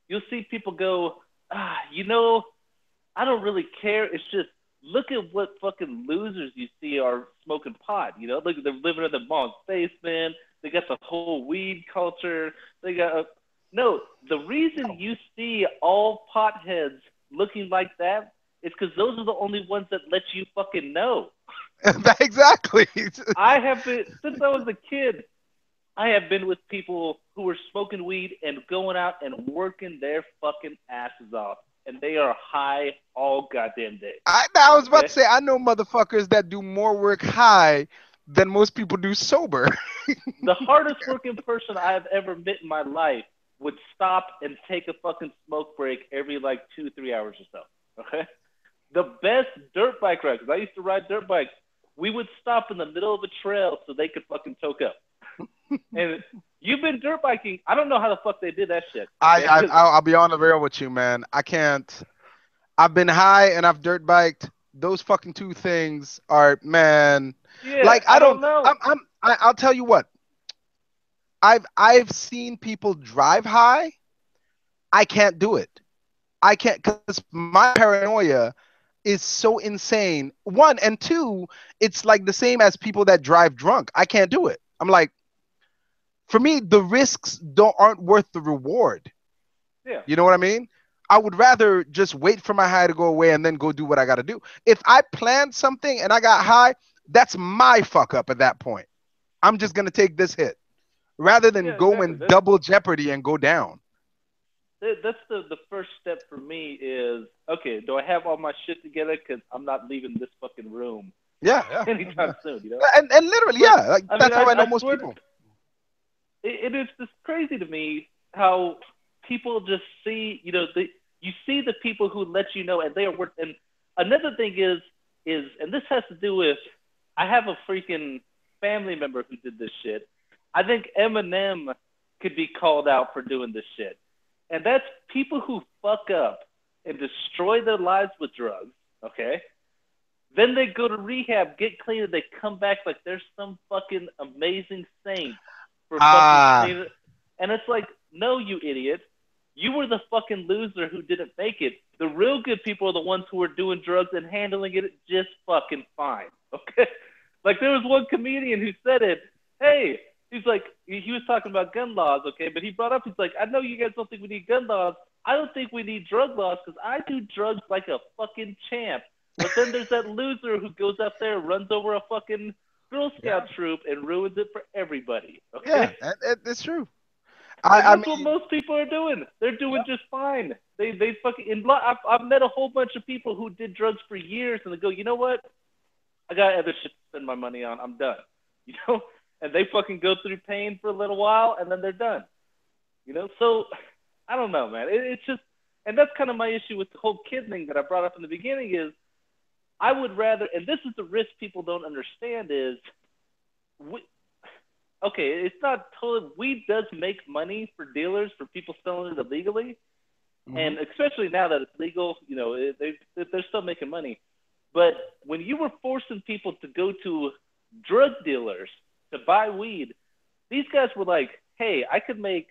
you'll see people go, I don't really care. It's just look at what fucking losers you see are smoking pot. Look, they're living in their mom's basement. They got the whole weed culture. They got no. The reason you see all potheads looking like that is because those are the only ones that let you fucking know. Exactly. I have been since I was a kid. I have been with people who were smoking weed and going out and working their fucking asses off, and they are high all goddamn day. I was about Okay, to say I know motherfuckers that do more work high than most people do sober. the hardest working person I have ever met in my life would stop and take a fucking smoke break every like 2 3 hours or so. Okay, the best dirt bike ride, because I used to ride dirt bikes. We would stop in the middle of a trail so they could fucking toke up. And you've been dirt biking. I don't know how the fuck they did that shit. I, Okay, I because I'll be on the rail with you, man. I can't. I've been high and I've dirt biked. Those fucking two things are, man. yeah, Like I I don't. don't know. I'll tell you what. I've seen people drive high. I can't do it. I can't because my paranoia is so insane. One and two, it's like the same as people that drive drunk. I can't do it. I'm like, for me, the risks don't aren't worth the reward. Yeah. You know what I mean? I would rather just wait for my high to go away and then go do what I got to do. If I planned something and I got high, that's my fuck up at that point. I'm just going to take this hit rather than Yeah, go exactly. in double jeopardy and go down. That's the first step for me is okay. Do I have all my shit together? Because I'm not leaving this fucking room Yeah, yeah, anytime yeah. soon. You know. And literally, But yeah, like I mean, that's how I know I most swear people. it is just crazy to me how people just see, you see the people who let you know, and they are worth. And another thing is, and this has to do with, I have a freaking family member who did this shit. I think Eminem could be called out for doing this shit, and that's people who fuck up and destroy their lives with drugs. Okay, then they go to rehab, get clean, and they come back like they're some fucking amazing saint for fucking Ah, clean. And it's like, no, you idiot. You were the fucking loser who didn't make it. The real good people are the ones who are doing drugs and handling it just fucking fine. Okay? Like there was one comedian who said it. Hey, he's like, he was talking about gun laws, okay? But he brought up, he's like, I know you guys don't think we need gun laws. I don't think we need drug laws because I do drugs like a fucking champ. But then there's that loser who goes up there, runs over a fucking Girl Scout yeah, troop, and ruins it for everybody. Okay, yeah, it's true. and I that's what mean, most people are doing. They're doing yeah, just fine. They fucking. I've met a whole bunch of people who did drugs for years, and they go, you know what? I got other shit to spend my money on. I'm done. You know, and they fucking go through pain for a little while, and then they're done. You know, so I don't know, man. It's just, and that's kind of my issue with the whole kid thing that I brought up in the beginning is I would rather, and this is the risk people don't understand is, we, okay, it's not totally, weed does make money for dealers, for people selling it illegally, hmm and especially now that it's legal, they're still making money. But when you were forcing people to go to drug dealers to buy weed, these guys were like, hey, I could make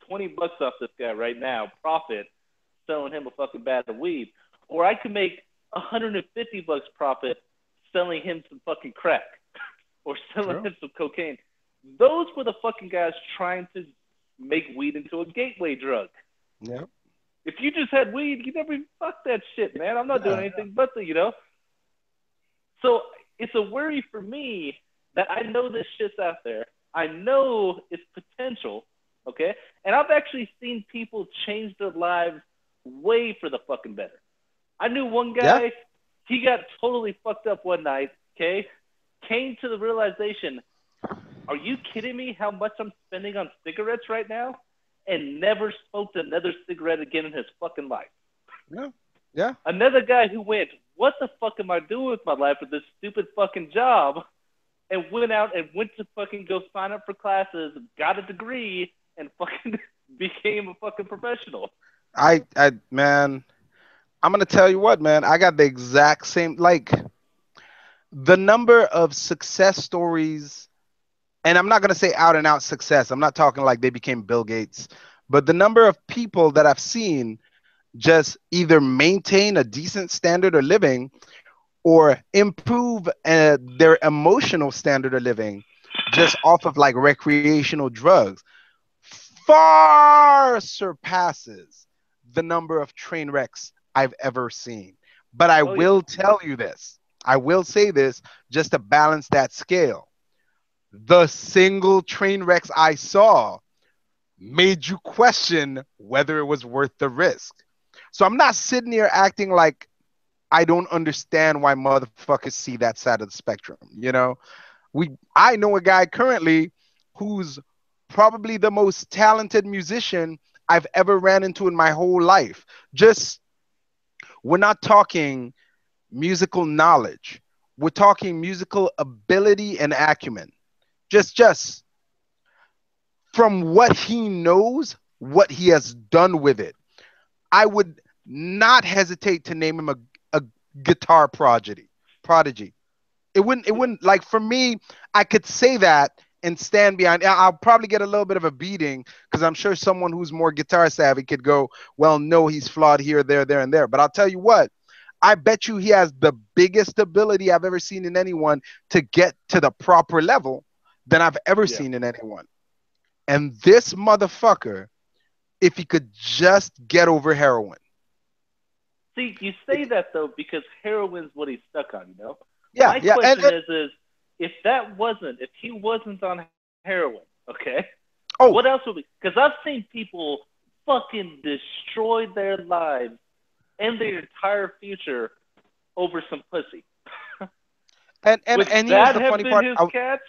$20 off this guy right now, profit, selling him a fucking bag of weed, or I could make $150 profit selling him some fucking crack or selling true. him some cocaine. Those were the fucking guys trying to make weed into a gateway drug. Yeah, If you just had weed, you never even fuck that shit, man. I'm not doing yeah, anything but the. So it's a worry for me that I know this shit's out there. I know its potential, okay? And I've actually seen people change their lives way for the fucking better. I knew one yeah. guy, he got totally fucked up one night, okay? Came to the realization, are you kidding me how much I'm spending on cigarettes right now? And never smoked another cigarette again in his fucking life. Yeah, yeah, Another guy who went, what the fuck am I doing with my life with this stupid fucking job? And went out and went to fucking go sign up for classes, got a degree, and fucking became a fucking professional. man, I'm gonna tell you what, man. I got the exact same, like the number of success stories, and I'm not gonna say out and out success. I'm not talking like they became Bill Gates, but the number of people that I've seen just either maintain a decent standard of living or improve their emotional standard of living just off of like recreational drugs far surpasses the number of train wrecks I've ever seen. But I Oh yeah, will tell you this. I will say this just to balance that scale. The single train wrecks I saw made you question whether it was worth the risk. So I'm not sitting here acting like I don't understand why motherfuckers see that side of the spectrum. You know, I know a guy currently who's probably the most talented musician I've ever ran into in my whole life. Just we're not talking musical knowledge. We're talking musical ability and acumen. Just from what he knows, what he has done with it. I would not hesitate to name him a guitar prodigy. Prodigy. yeah, It wouldn't like for me, I could say that and stand behind. I'll probably get a little bit of a beating because I'm sure someone who's more guitar savvy could go, well, no, he's flawed here, there, and there. But I'll tell you what, I bet you he has the biggest ability I've ever seen in anyone to get to the proper level than I've ever yeah. seen in anyone. And this motherfucker if he could just get over heroin. See, you say that though because heroin's what he's stuck on. Yeah, My yeah, question is, if he wasn't on heroin, okay, what oh, else would be? Because I've seen people fucking destroy their lives and their entire future over some pussy. and and Would and here's that the have funny been part. his catch?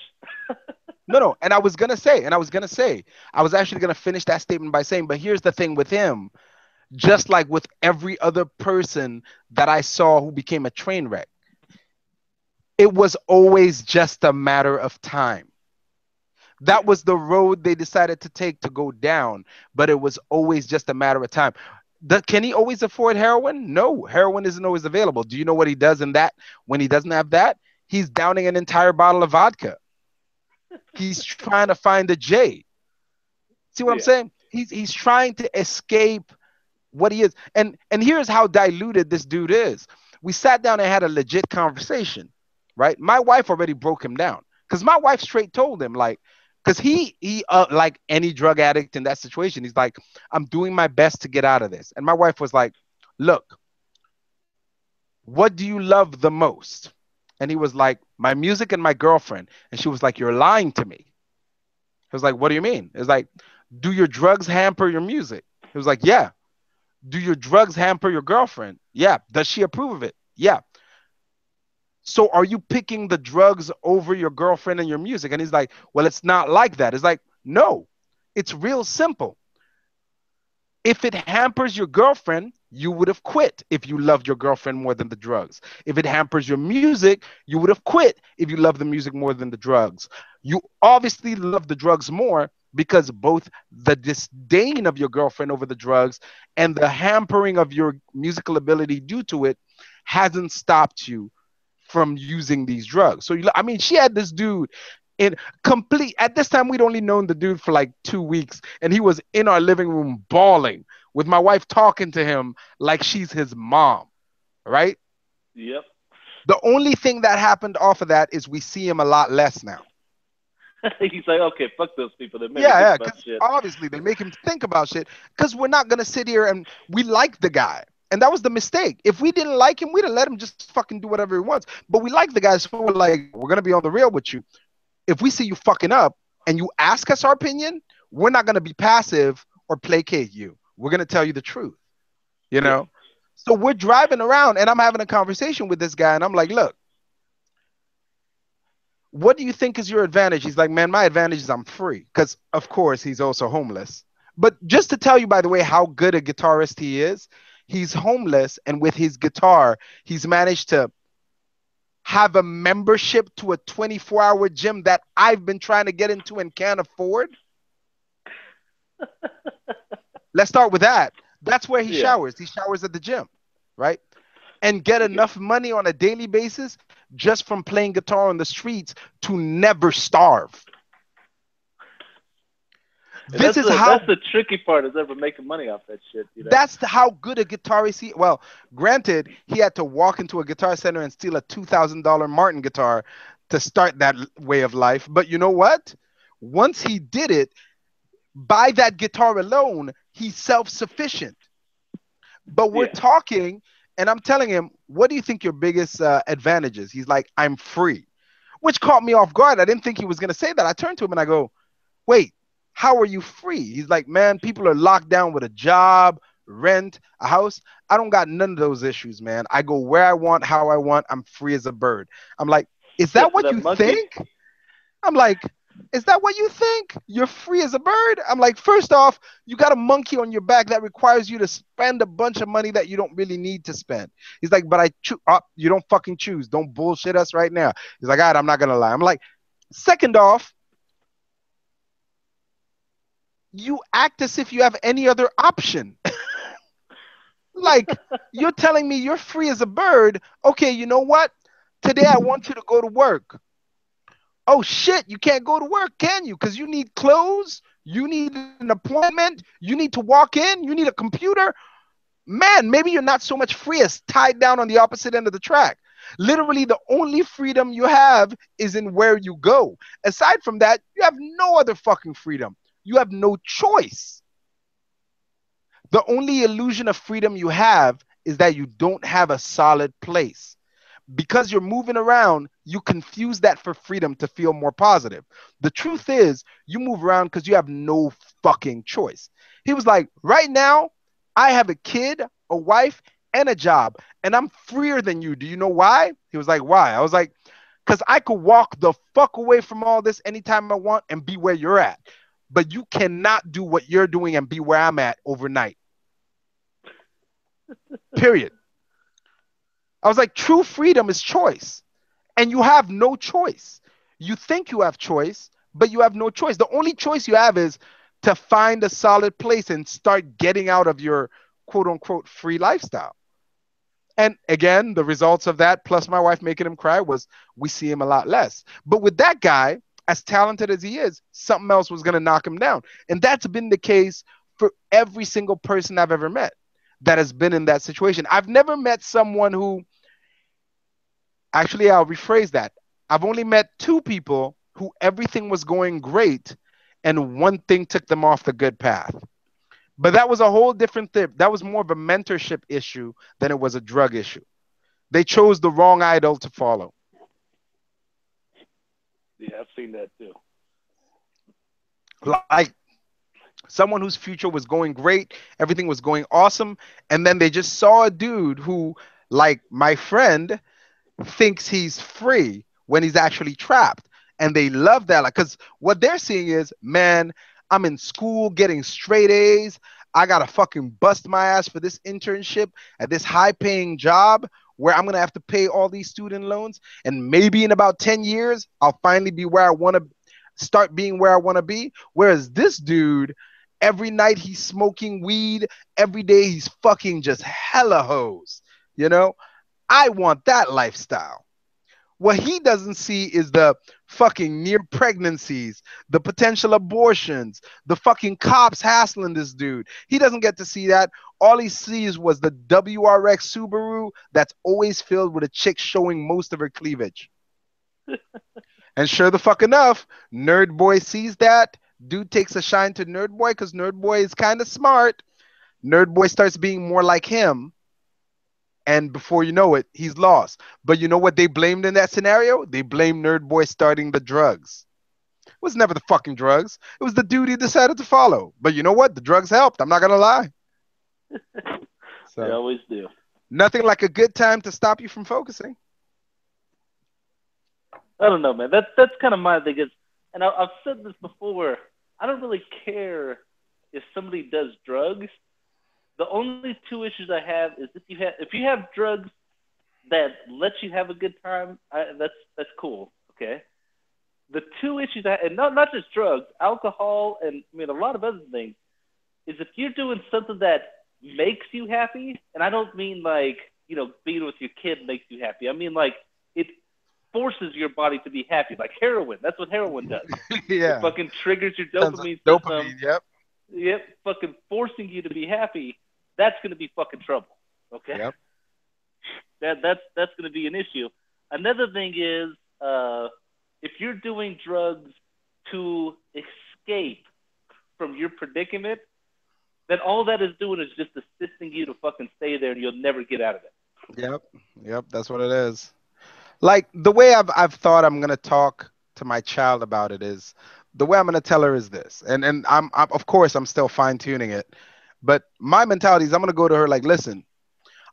No, no, and I was actually gonna finish that statement by saying, but here's the thing with him, just like with every other person that I saw who became a train wreck, it was always just a matter of time. Yeah. That was the road they decided to take to go down, but it was always just a matter of time. Can he always afford heroin? No, heroin isn't always available. Do you know what he does in that when he doesn't have that? He's downing an entire bottle of vodka. He's trying to find a J. See what I'm Yeah. saying? He's trying to escape what he is. And here's how diluted this dude is. We sat down and had a legit conversation, right? My wife already broke him down because my wife straight told him like, because he like any drug addict in that situation, he's like, I'm doing my best to get out of this. And my wife was like, look, what do you love the most? And he was like, my music and my girlfriend. And she was like, you're lying to me. He was like, what do you mean? It's like, do your drugs hamper your music? He was like, yeah. Do your drugs hamper your girlfriend? Yeah. Does she approve of it? Yeah. So are you picking the drugs over your girlfriend and your music? And he's like, well, it's not like that. It's like, no, it's real simple. If it hampers your girlfriend, you would have quit if you loved your girlfriend more than the drugs. If it hampers your music, you would have quit if you love the music more than the drugs. You obviously love the drugs more because both the disdain of your girlfriend over the drugs and the hampering of your musical ability due to it hasn't stopped you from using these drugs. So I mean, she had this dude in complete. At this time, we'd only known the dude for like 2 weeks, and he was in our living room bawling with my wife talking to him like she's his mom. Right. Yep. The only thing that happened off of that is we see him a lot less now. He's like, okay, fuck those people that made me Yeah, think yeah, about because shit. obviously they make him think about shit. Because we're not gonna sit here and we like the guy, and that was the mistake. If we didn't like him, we'd have let him just fucking do whatever he wants. But we like the guy, so we're like, we're gonna be on the real with you. If we see you fucking up and you ask us our opinion, we're not gonna be passive or placate you. We're gonna tell you the truth. You Yeah. know. So we're driving around, and I'm having a conversation with this guy, and I'm like, look, what do you think is your advantage? He's like, man, my advantage is I'm free. Because, of course, he's also homeless. But just to tell you, by the way, how good a guitarist he is, he's homeless. And with his guitar, he's managed to have a membership to a 24-hour gym that I've been trying to get into and can't afford. Let's start with that. That's where he Yeah. showers. He showers at the gym, right? And get Okay. enough money on a daily basis just from playing guitar on the streets to never starve. And This is that's how the tricky part is ever making money off that shit. how good a guitarist he. Well, granted, he had to walk into a guitar center and steal a $2,000 Martin guitar to start that way of life. But you know what? Once he did it, by that guitar alone, he's self-sufficient. But we're Yeah. talking, and I'm telling him, what do you think your biggest advantage is? He's like, I'm free, which caught me off guard. I didn't think he was going to say that. I turned to him and I go, wait, how are you free? He's like, man, people are locked down with a job, rent, a house. I don't got none of those issues, man. I go where I want, how I want. I'm free as a bird. I'm like, is that Except for what that you monkey. think? I'm like, is that what you think? You're free as a bird? I'm like, first off, you got a monkey on your back that requires you to spend a bunch of money that you don't really need to spend. He's like, but you don't fucking choose. Don't bullshit us right now. He's like, all right, I'm not gonna lie. I'm like, second off, you act as if you have any other option. Like, you're telling me you're free as a bird. Okay, you know what? Today I want you to go to work. Oh shit, you can't go to work, can you? Because you need clothes, you need an appointment, you need to walk in, you need a computer. Man, maybe you're not so much free as tied down on the opposite end of the track. Literally, the only freedom you have is in where you go. Aside from that, you have no other fucking freedom. You have no choice. The only illusion of freedom you have is that you don't have a solid place. Because you're moving around, you confuse that for freedom to feel more positive. The truth is, you move around because you have no fucking choice. He was like, right now, I have a kid, a wife, and a job, and I'm freer than you. Do you know why? He was like, why? I was like, because I could walk the fuck away from all this anytime I want and be where you're at. But you cannot do what you're doing and be where I'm at overnight. Period. I was like, true freedom is choice. And you have no choice. You think you have choice, but you have no choice. The only choice you have is to find a solid place and start getting out of your quote unquote free lifestyle. And again, the results of that, plus my wife making him cry, was we see him a lot less. But with that guy, as talented as he is, something else was going to knock him down. And that's been the case for every single person I've ever met that has been in that situation. I've never met someone who, actually, I'll rephrase that. I've only met two people who everything was going great and one thing took them off the good path. But that was a whole different thing. That was more of a mentorship issue than it was a drug issue. They chose the wrong idol to follow. Yeah, I've seen that too. Like someone whose future was going great, everything was going awesome, and then they just saw a dude who, like my friend, thinks he's free when he's actually trapped. And they love that. Like, because what they're seeing is, man, I'm in school getting straight A's. I got to fucking bust my ass for this internship at this high paying job where I'm going to have to pay all these student loans. And maybe in about 10 years, I'll finally be where I want to start being where I want to be. Whereas this dude, every night he's smoking weed, every day he's fucking just hella hoes. You know, I want that lifestyle. What he doesn't see is the fucking near pregnancies, the potential abortions, the fucking cops hassling this dude. He doesn't get to see that. All he sees was the WRX Subaru that's always filled with a chick showing most of her cleavage. And sure the fuck enough, Nerd Boy sees that. Dude takes a shine to Nerd Boy because Nerd Boy is kind of smart. Nerd Boy starts being more like him. And before you know it, he's lost. But you know what they blamed in that scenario? They blamed Nerd Boy starting the drugs. It was never the fucking drugs. It was the dude he decided to follow. But you know what? The drugs helped. I'm not gonna lie. They So always do. nothing like a good time to stop you from focusing. I don't know, man. That's kind of my thing. Is, and I've said this before. I don't really care if somebody does drugs. The only two issues I have is if you have drugs that let you have a good time, that's cool. Okay. The two issues and not just drugs, alcohol, and I mean a lot of other things, is if you're doing something that makes you happy, and I don't mean like being with your kid makes you happy. I mean like it forces your body to be happy, like heroin. That's what heroin does. It Yeah. fucking triggers your Tons of dopamine system. dopamine. Yep. Yep, fucking forcing you to be happy. That's gonna be fucking trouble. Okay. Yep. That's gonna be an issue. Another thing is if you're doing drugs to escape from your predicament, then all that is doing is just assisting you to fucking stay there, and you'll never get out of it. Yep. Yep. That's what it is. Like the way I've thought I'm gonna talk to my child about it is the way I'm gonna tell her is this, and I'm of course I'm still fine tuning it, but my mentality is I'm gonna go to her like, listen,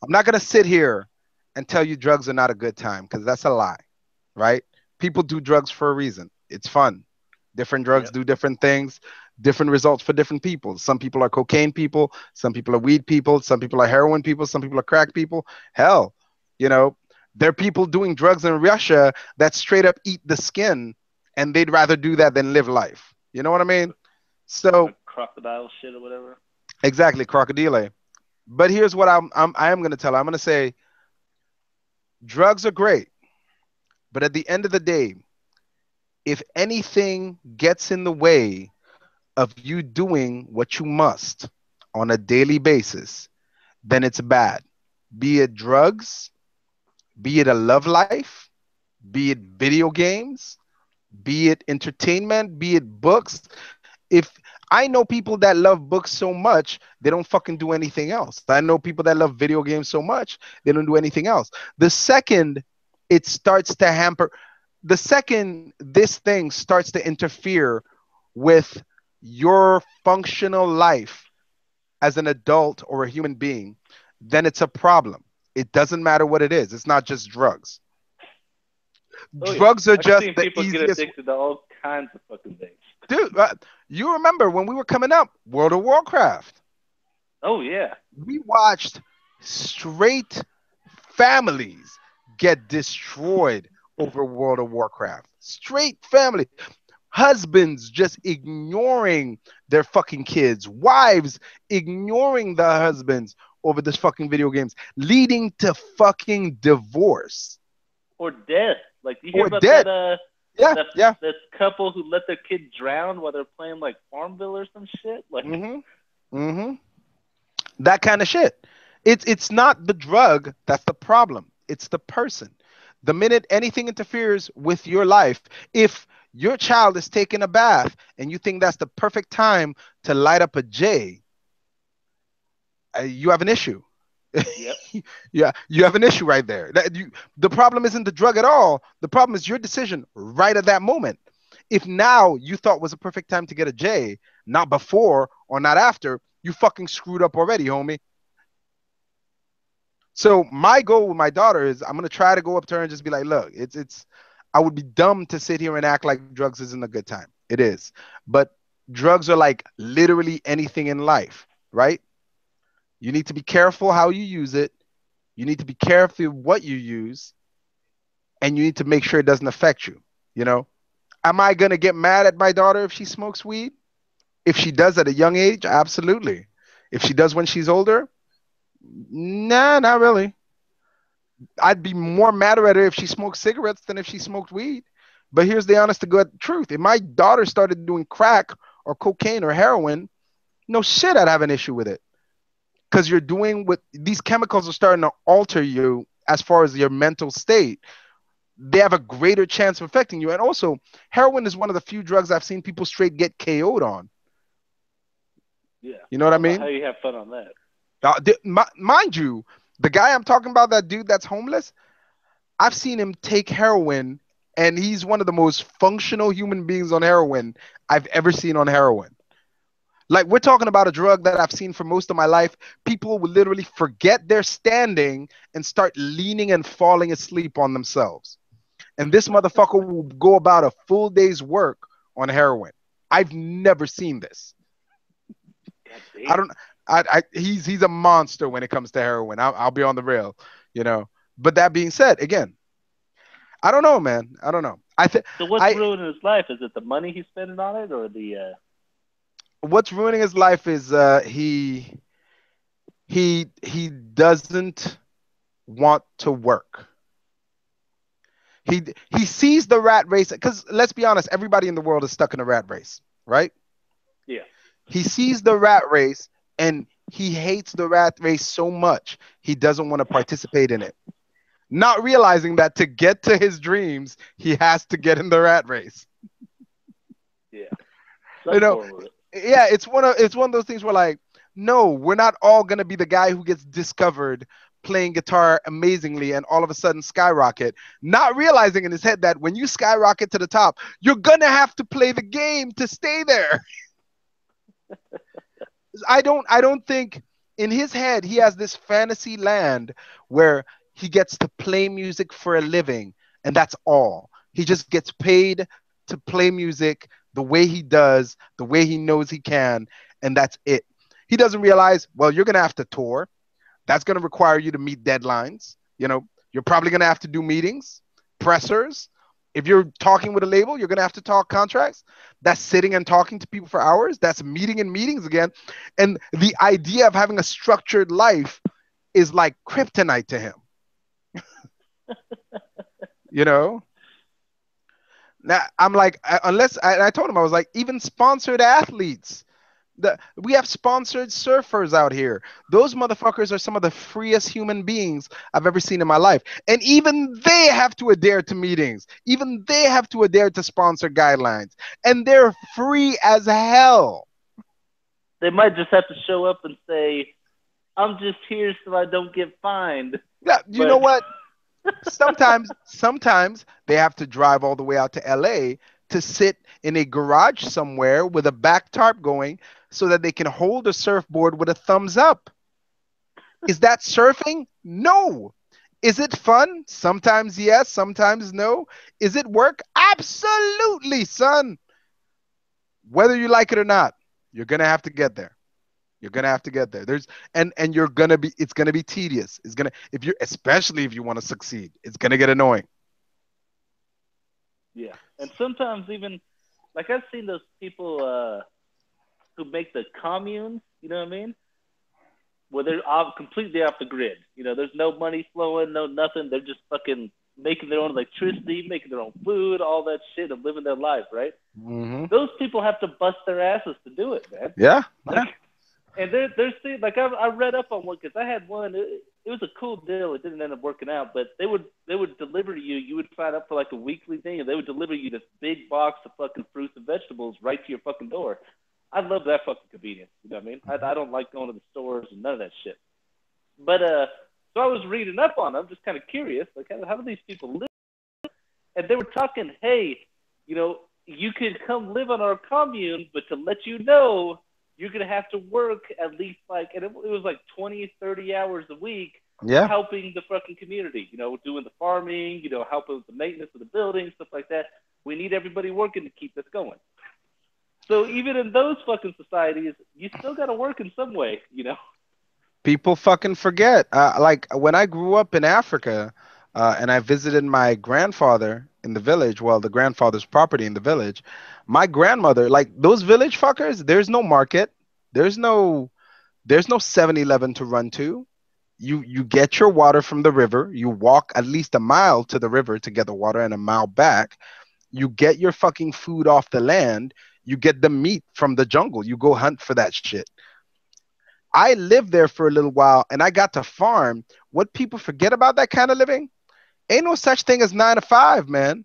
I'm not gonna sit here and tell you drugs are not a good time because that's a lie, right? People do drugs for a reason. It's fun. Different drugs Yep. do different things, different results for different people. Some people are cocaine people, some people are weed people, some people are heroin people, some people are crack people. Hell, you know, there are people doing drugs in Russia that straight up eat the skin and they'd rather do that than live life. You know what I mean? So Like crocodile shit or whatever. exactly, crocodile. But here's what I am going to tell her. I'm going to say drugs are great, but at the end of the day, if anything gets in the way of you doing what you must on a daily basis, then it's bad. Be it drugs, be it a love life, be it video games, be it entertainment, be it books. If I know people that love books so much they don't fucking do anything else. I know people that love video games so much they don't do anything else. The second it starts to hamper, the second this thing starts to interfere with your functional life as an adult or a human being, then it's a problem. It doesn't matter what it is. It's not just drugs. Oh yeah, Drugs are I've just seen the people get easiest. addicted to all kinds of fucking things. Dude, you remember when we were coming up, World of Warcraft? Oh yeah. We watched straight families get destroyed over World of Warcraft. Straight family. Husbands just ignoring their fucking kids. Wives ignoring the husbands over this fucking video games, leading to fucking divorce Or death. Like you hear or about death. Yeah, that yeah. that couple who let their kid drown while they're playing like Farmville or some shit. Like Mm-hmm. Mm-hmm. That kind of shit. It's not the drug that's the problem. It's the person. The minute anything interferes with your life, if your child is taking a bath and you think that's the perfect time to light up a J, you have an issue. yep. Yeah, you have an issue right there. The problem isn't the drug at all. The problem is your decision right at that moment. If now you thought was a perfect time to get a J, not before or not after, you fucking screwed up already, homie. So my goal with my daughter is I'm gonna try to go up to her and just be like, look, it's I would be dumb to sit here and act like drugs isn't a good time. It is. But drugs are like literally anything in life, right? You need to be careful how you use it. You need to be careful what you use, and you need to make sure it doesn't affect you. You know, am I gonna get mad at my daughter if she smokes weed? If she does at a young age, absolutely. If she does when she's older, nah, not really. I'd be more mad at her if she smoked cigarettes than if she smoked weed. But here's the honest to God truth: if my daughter started doing crack or cocaine or heroin, no shit, I'd have an issue with it because you're doing what these chemicals are starting to alter you as far as your mental state. They have a greater chance of affecting you. And also, heroin is one of the few drugs I've seen people straight get KO'd on. Yeah. You know I what I don't know how mean? you have fun on that. Mind you, the guy I'm talking about, that dude that's homeless, I've seen him take heroin, and he's one of the most functional human beings on heroin I've ever seen on heroin. Like, we're talking about a drug that I've seen for most of my life. People will literally forget they're standing and start leaning and falling asleep on themselves. And this motherfucker will go about a full day's work on heroin. I've never seen this. God I damn. don't. He's a monster when it comes to heroin. I'll be on the rail, you know. But that being said, again, I don't know, man. I don't know. So what's I ruining his life? Is it the money he's spending on it, or the? what's ruining his life is he doesn't want to work. He sees the rat race because let's be honest, everybody in the world is stuck in a rat race, right? Yeah. He sees the rat race and he hates the rat race so much he doesn't want to participate in it. Not realizing that to get to his dreams, he has to get in the rat race. Yeah. You Some know, form of it. yeah, it's one of those things where like, no, we're not all gonna be the guy who gets discovered playing guitar amazingly and all of a sudden skyrocket, not realizing in his head that when you skyrocket to the top, you're gonna have to play the game to stay there. I don't think in his head he has this fantasy land where he gets to play music for a living and that's all. He just gets paid to play music the way he does, the way he knows he can, and that's it. He doesn't realize, well, you're going to have to tour. That's going to require you to meet deadlines. You're probably going to have to do meetings, pressers. If you're talking with a label, you're going to have to talk contracts. That's sitting and talking to people for hours. That's meeting in meetings again. And the idea of having a structured life is like kryptonite to him. You know? Now I'm like, unless I told him I was like, even sponsored athletes. We have sponsored surfers out here. Those motherfuckers are some of the freest human beings I've ever seen in my life. And even they have to adhere to meetings. Even they have to adhere to sponsor guidelines. And they're free as hell. They might just have to show up and say, "I'm just here so I don't get fined." Yeah, you know But what? Sometimes they have to drive all the way out to LA to sit in a garage somewhere with a back tarp going so that they can hold a surfboard with a thumbs up. Is that surfing? No. Is it fun? Sometimes yes, sometimes no. Is it work? Absolutely, son. Whether you like it or not, you're gonna have to get there. You're gonna have to get there. And you're gonna be it's gonna be tedious. It's gonna if you especially if you want to succeed, it's gonna get annoying. yeah, and sometimes even like I've seen those people who make the communes. You know what I mean? Where they're completely off the grid. You know, there's no money flowing, no nothing. They're just fucking making their own electricity, making their own food, all that shit, and living their life, right? Hmm. Those people have to bust their asses to do it, man. Yeah. Like, and they're seeing like I read up on one because I had one. It was a cool deal. It didn't end up working out, but they would deliver to you. You would sign up for like a weekly thing, and they would deliver you this big box of fucking fruits and vegetables right to your fucking door. I love that fucking convenience. You know what I mean? I don't like going to the stores and none of that shit. But so I was reading up on them, just kind of curious, like how do these people live? And they were talking, hey, you know, you could come live on our commune, but to let you know, you're gonna have to work at least like, and it was like 20, 30 hours a week, Yeah. helping the fucking community. You know, doing the farming, you know, helping with the maintenance of the building, stuff like that. We need everybody working to keep this going. So even in those fucking societies, you still got to work in some way, you know. People fucking forget. Like when I grew up in Africa, and I visited my grandfather in the village, well, the grandfather's property in the village, my grandmother, like those village fuckers, there's no market, there's no there's no 7-Eleven to run to. You get your water from the river. You walk at least a mile to the river to get the water and a mile back. You get your fucking food off the land. You get the meat from the jungle. You go hunt for that shit. I lived there for a little while and I got to farm. What people forget about that kind of living? Ain't no such thing as 9 to 5, man.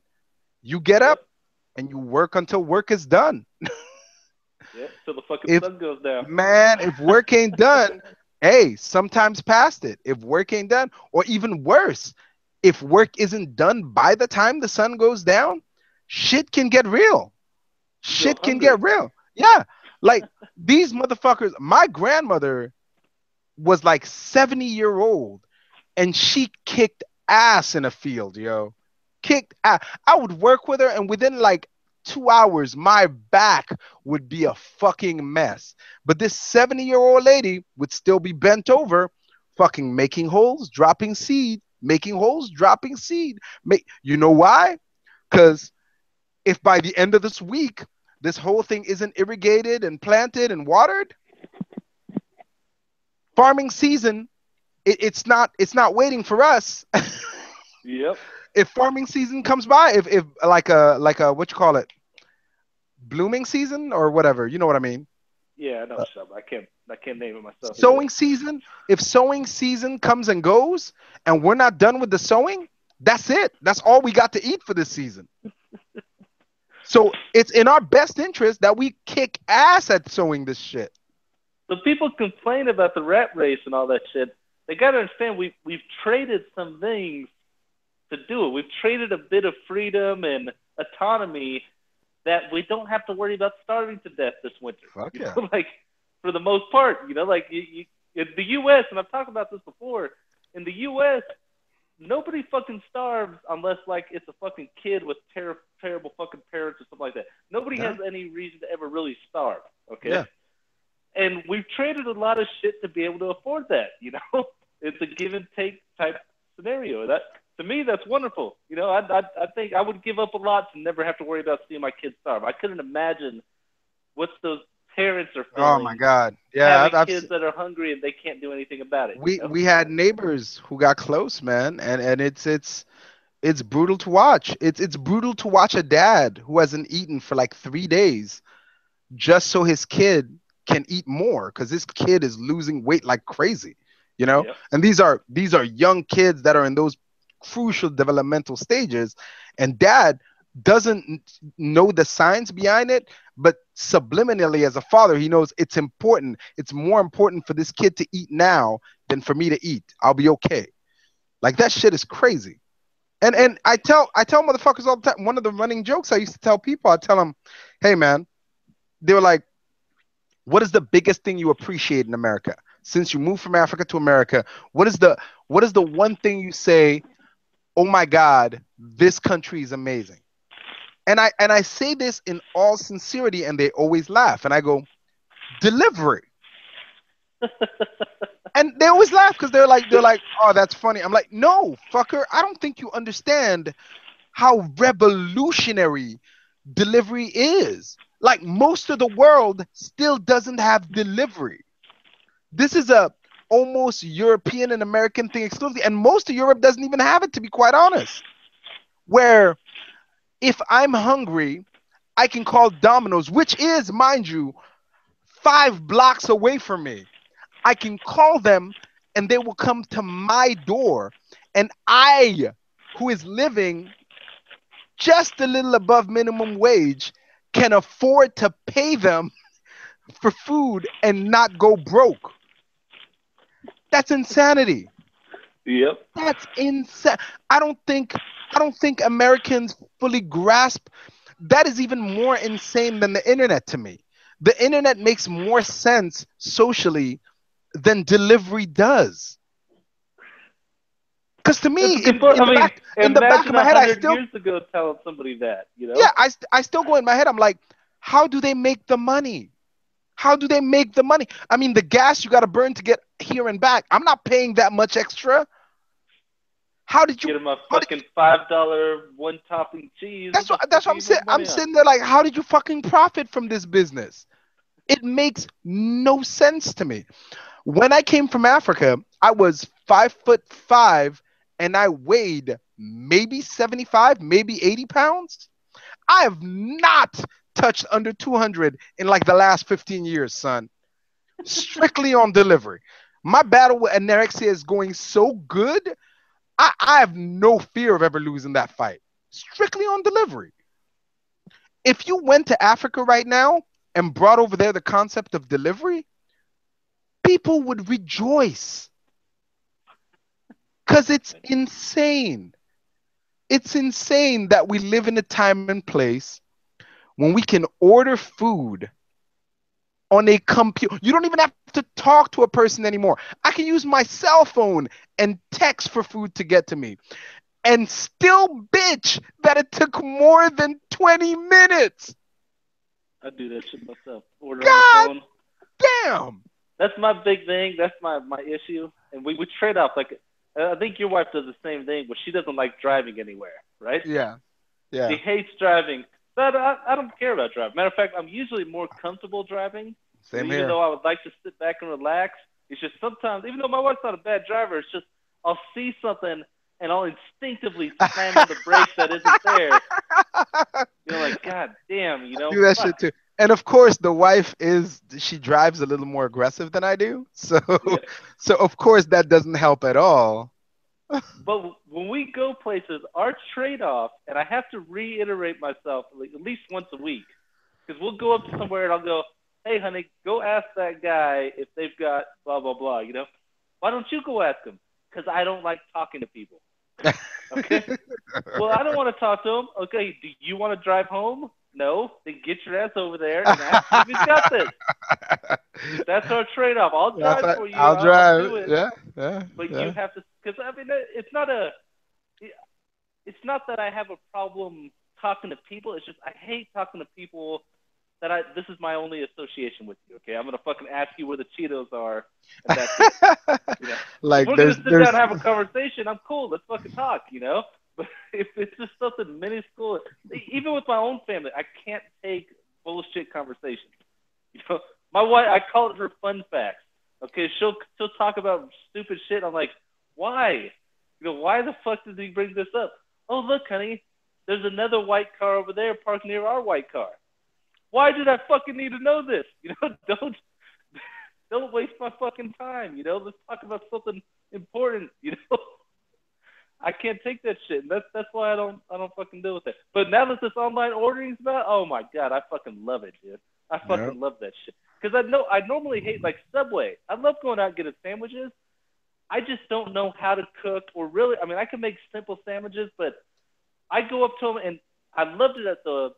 You get Yep. up and you work until work is done. Yep. Till the fucking If sun goes down. man, if work ain't done, hey, sometimes past it. If work ain't done, or even worse, if work isn't done by the time the sun goes down, shit can get real. You go Shit can hungry. get real. Yeah. Like these motherfuckers, my grandmother was like 70-year old and she kicked ass in a field, yo. Kicked ass. I would work with her and within like 2 hours, my back would be a fucking mess. But this 70-year-old lady would still be bent over, fucking making holes, dropping seed, making holes, dropping seed. You know why? Because if by the end of this week, this whole thing isn't irrigated and planted and watered, farming season it's not waiting for us. Yep. If farming season comes by, if like a what you call it, blooming season or whatever, you know what I mean. Yeah, I know something. I can't name it myself either. Sowing season, if sowing season comes and goes and we're not done with the sowing, that's it. That's all we got to eat for this season. So it's in our best interest that we kick ass at sowing this shit. So people complain about the rat race and all that shit. They gotta understand we've traded some things to do it. We've traded a bit of freedom and autonomy that we don't have to worry about starving to death this winter. Fuck You yeah. know, like for the most part, you know, like in the U.S. and I've talked about this before. In the U.S., nobody fucking starves unless like it's a fucking kid with terrible fucking parents or something like that. Nobody Yeah. has any reason to ever really starve. Okay. Yeah. And we've traded a lot of shit to be able to afford that. You know, it's a give and take type scenario. That to me, that's wonderful. You know, I think I would give up a lot to never have to worry about seeing my kids starve. I couldn't imagine what those parents are Oh my feeling God. Yeah, having kids that are hungry and they can't do anything about it. You know? we had neighbors who got close, man, and it's brutal to watch. It's brutal to watch a dad who hasn't eaten for like 3 days just so his kid can eat more because this kid is losing weight like crazy, you know. Yep. And these are young kids that are in those crucial developmental stages, and dad doesn't know the science behind it, but subliminally as a father, he knows it's important. It's more important for this kid to eat now than for me to eat. I'll be okay. Like that shit is crazy. And I tell motherfuckers all the time. One of the running jokes I used to tell people, I tell them, hey man, they were like, what is the biggest thing you appreciate in America? Since you moved from Africa to America, what is the one thing you say, oh my God, this country is amazing? And I say this in all sincerity, and they always laugh. And I go, delivery. And they always laugh because they're like, oh, that's funny. I'm like, no, fucker, I don't think you understand how revolutionary delivery is. Like most of the world still doesn't have delivery. This is a almost European and American thing exclusively, and most of Europe doesn't even have it, to be quite honest. Where if I'm hungry, I can call Domino's, which is, mind you, 5 blocks away from me. I can call them and they will come to my door. And I, who is living just a little above minimum wage, can afford to pay them for food and not go broke. That's insanity. Yep. That's insane. I don't think I don't think Americans fully grasp that is even more insane than the internet to me. The internet makes more sense socially than delivery does. Because to It's me, a good point. I mean, in the back imagine of my a head, I hundred still years ago telling somebody that, you yeah, know? I still go in my head. I'm like, how do they make the money? How do they make the money? I mean, the gas you got to burn to get here and back. I'm not paying that much extra. How did you? Get them a How did fucking $5 one topping cheese. What That's the what fuck that's are what I'm you saying. making I'm money on? sitting there like, how did you fucking profit from this business? It makes no sense to me. When I came from Africa, I was 5'5" and I weighed maybe 75, maybe 80 pounds. I have not touched under 200 in like the last 15 years, son. Strictly on delivery. My battle with anorexia is going so good. I have no fear of ever losing that fight. Strictly on delivery. If you went to Africa right now and brought over there the concept of delivery, people would rejoice because it's insane. It's insane that we live in a time and place when we can order food on a computer. You don't even have to talk to a person anymore. I can use my cell phone and text for food to get to me and still bitch that it took more than 20 minutes. I do that shit myself. Order on the God phone. damn. That's my big thing. That's my issue. And we trade off. Like, I think your wife does the same thing, but she doesn't like driving anywhere, right? Yeah. She Yeah. hates driving. But I don't care about driving. Matter of fact, I'm usually more comfortable driving. So Same even here. though I would like to sit back and relax, it's just sometimes, even though my wife's not a bad driver, it's just I'll see something and I'll instinctively slam on the brakes that isn't there. Like, God damn, Do that fuck. shit too. And of course, the wife is she drives a little more aggressive than I do. So Yeah. so of course that doesn't help at all. But when we go places, our trade off, and I have to reiterate myself like, at least once a week, because we'll go up to somewhere and I'll go, hey, honey, go ask that guy if they've got blah, blah, blah, Why don't you go ask him? Because I don't like talking to people. Okay? Well, I don't want to talk to him. Okay, do you want to drive home? No? Then get your ass over there and ask him if he's got this. That's our trade off. I'll That's drive right. for you. I'll I'll drive. do it. Yeah, yeah, But you yeah. have to, because I mean, it's not that I have a problem talking to people. It's just I hate talking to people that this is my only association with you. Okay, I'm gonna fucking ask you where the Cheetos are, and that's it. If Like we're gonna sit there's down and have a conversation, I'm cool. Let's fucking talk. But if it's just something minuscule, even with my own family, I can't take bullshit conversations. My wife, I call it her fun facts. Okay, she'll talk about stupid shit. I'm like, why? Why the fuck did he bring this up? Oh, look, honey, there's another white car over there parked near our white car. Why did I fucking need to know this? Don't waste my fucking time. Let's talk about something important. I can't take that shit. And that's why I don't fucking deal with it. But now that this online ordering is about, oh my god, I fucking love it, dude. I Yep. fucking love that shit. Because I normally hate like Subway. I love going out and getting sandwiches. I just don't know how to cook or really. I mean, I can make simple sandwiches, but I go up to them and I loved it at the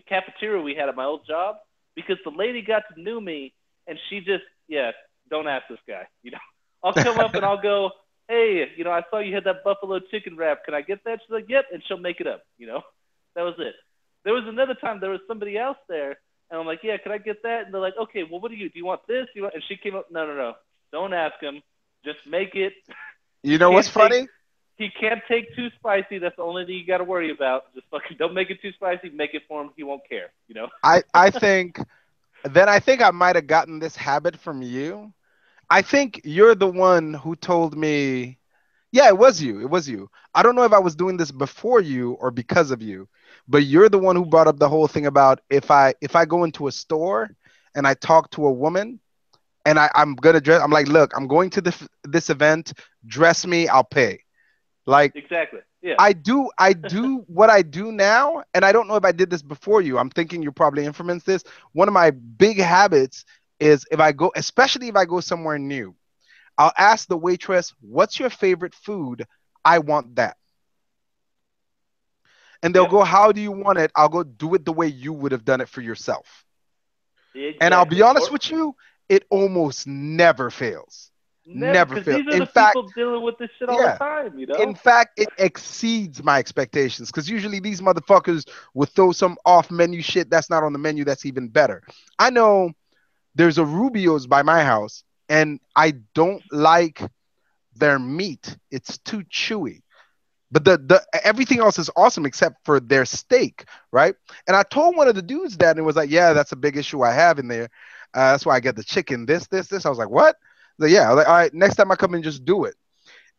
cafeteria we had at my old job because the lady got to know me and she just don't ask this guy. I'll come up and I'll go, hey, I saw you had that buffalo chicken wrap. Can I get that? She's like, yep, and she'll make it up. That was it. There was another time there was somebody else there, and I'm like, yeah, can I get that? And they're like, okay, well, what do you want this? And she came up, no, don't ask him, just make it. You know what's funny? He can't take too spicy. That's the only thing you got to worry about. Just fucking don't make it too spicy. Make it for him. He won't care. I think I might have gotten this habit from you. I think you're the one who told me. Yeah, it was you. It was you. I don't know if I was doing this before you or because of you, but you're the one who brought up the whole thing about if I go into a store and I talk to a woman and I'm gonna dress. I'm like, look, I'm going to this event. Dress me. I'll pay. Like exactly. Yeah. I do what I do now, and I don't know if I did this before you. I'm thinking you probably influenced this. One of my big habits is if I go, especially if I go somewhere new, I'll ask the waitress, "What's your favorite food? I want that." And they'll go, "How do you want it?" I'll go, "Do it the way you would have done it for yourself." Exactly. And I'll be honest with you, it almost never fails. Never fails. These are the people dealing with this shit all the time, In fact, it exceeds my expectations because usually these motherfuckers will throw some off menu shit that's not on the menu that's even better. I know there's a Rubio's by my house, and I don't like their meat. It's too chewy. But the everything else is awesome except for their steak, right? And I told one of the dudes that, and it was like, yeah, that's a big issue I have in there. That's why I get the chicken. This. I was like, what? Like, yeah. I was like, all right, next time I come in, just do it.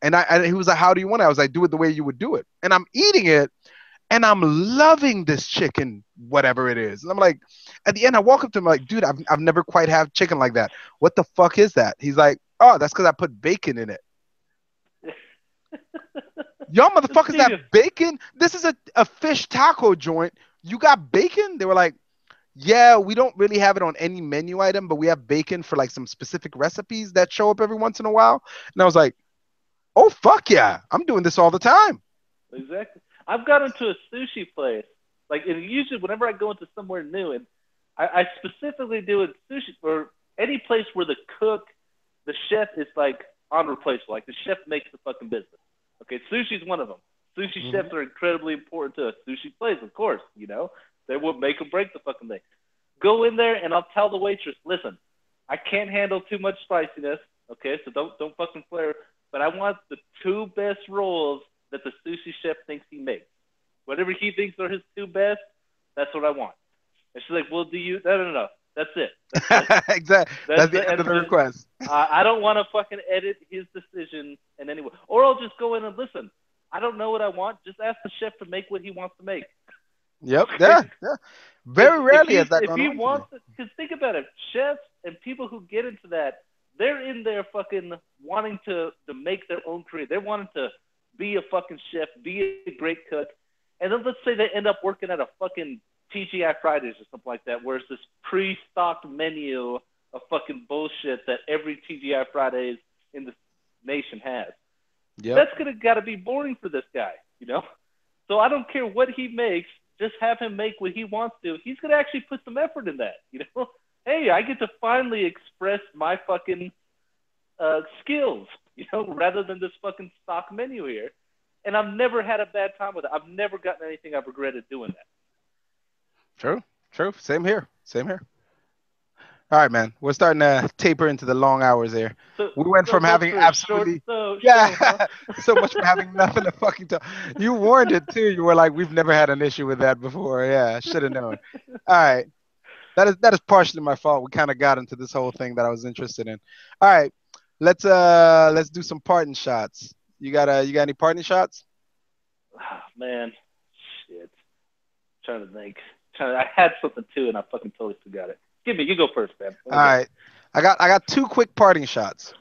And he was like, how do you want it? I was like, do it the way you would do it. And I'm eating it, and I'm loving this chicken, whatever it is. And I'm like, at the end, I walk up to him like, dude, I've never quite had chicken like that. What the fuck is that? He's like, oh, that's because I put bacon in it. Y'all motherfuckers have bacon? This is a fish taco joint. You got bacon? They were like, yeah, we don't really have it on any menu item, but we have bacon for like some specific recipes that show up every once in a while. And I was like, oh, fuck yeah. I'm doing this all the time. Exactly. I've got into a sushi place. Like, and usually whenever I go into somewhere new, and I specifically do it sushi, or any place where the chef is like unreplaceable. Like, the chef makes the fucking business. Okay, sushi's one of them. Sushi chefs are incredibly important to a sushi place, of course, They will make or break the fucking thing. Go in there, and I'll tell the waitress, listen, I can't handle too much spiciness, okay, so don't fucking flare, but I want the 2 best rolls that the sushi chef thinks he makes. Whatever he thinks are his 2 best, that's what I want. And she's like, well, no. That's it. Exactly. That's the end of the request. I don't want to fucking edit his decision in any way. Or I'll just go in and listen. I don't know what I want. Just ask the chef to make what he wants to make. Yep. Yeah. Very rarely has that gone on. If he wants to, because think about it, chefs and people who get into that, they're in there fucking wanting to make their own career. They're wanting to be a fucking chef, be a great cook. And then let's say they end up working at a fucking TGI Fridays or something like that, where it's this pre-stocked menu of fucking bullshit that every TGI Fridays in the nation has. Yep. That's gotta be boring for this guy, So I don't care what he makes, just have him make what he wants to. He's gonna actually put some effort in that, Hey, I get to finally express my fucking skills, rather than this fucking stock menu here. And I've never had a bad time with it. I've never gotten anything I've regretted doing that. True. Same here. All right, man. We're starting to taper into the long hours here. We went from having absolutely so much from having nothing to fucking talk. You warned it too. You were like, we've never had an issue with that before. Yeah, I should have known. All right. That is partially my fault. We kind of got into this whole thing that I was interested in. All right. Let's do some parting shots. You got any parting shots? Oh, man. Shit. I'm trying to think. I had something too, and I fucking totally forgot it. You go first, man. All right. I got 2 quick parting shots.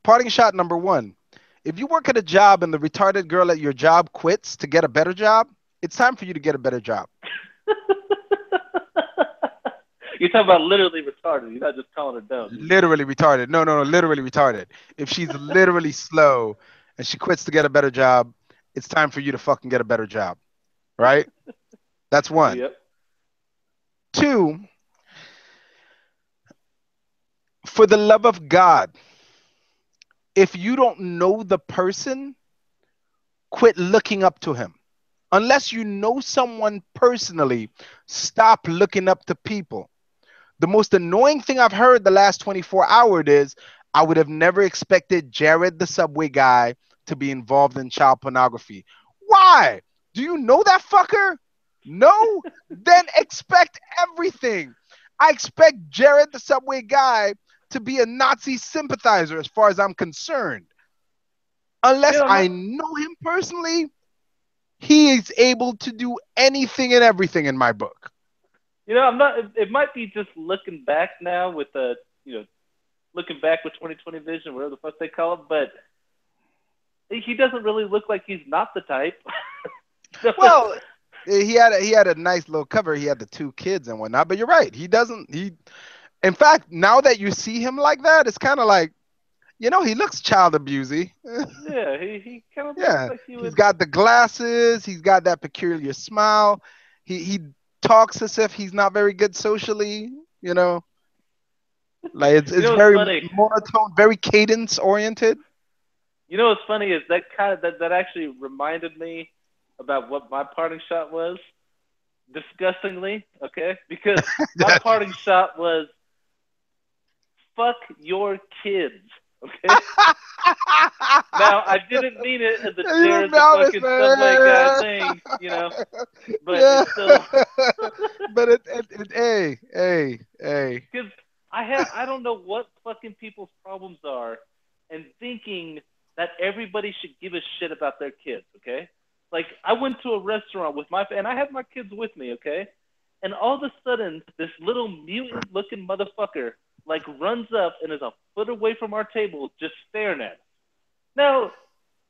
Parting shot number 1. If you work at a job and the retarded girl at your job quits to get a better job, it's time for you to get a better job. You're talking about literally retarded. You're not just calling her dumb. Literally retarded. No, no, no, literally retarded. If she's literally slow and she quits to get a better job, it's time for you to fucking get a better job, right? That's one. Yep. Two, for the love of God, if you don't know the person, quit looking up to him. Unless you know someone personally, stop looking up to people. The most annoying thing I've heard the last 24 hours is I would have never expected Jared, the subway guy, to be involved in child pornography. Why? Do you know that fucker? No? Then expect everything. I expect Jared, the subway guy, to be a Nazi sympathizer as far as I'm concerned. You Unless know, I'm I not, know him personally, he is able to do anything and everything in my book. I'm not. It might be just looking back now with the, looking back with 2020 vision, whatever the fuck they call it. But he doesn't really look like he's not the type. Well, he had a nice little cover. He had the two kids and whatnot. But you're right. He doesn't. In fact, now that you see him like that, it's kind of like he looks child abusey. Yeah, he kind of looks Yeah, like he he's would. got the glasses. He's got that peculiar smile. He talks as if he's not very good socially. You know, like it's You it's know what's very funny? monotone, very cadence oriented. You know what's funny is that that actually reminded me about what my parting shot was. Disgustingly, okay, because my parting shot was fuck your kids. Okay. Now I didn't mean it as a You Jared the notice, fucking subway guy man. thing, but Yeah. it's still But hey. because I don't know what fucking people's problems are, and thinking that everybody should give a shit about their kids. Okay, like I went to a restaurant with and I had my kids with me. Okay, and all of a sudden this little mutant looking motherfucker like runs up and is a foot away from our table just staring at us. Now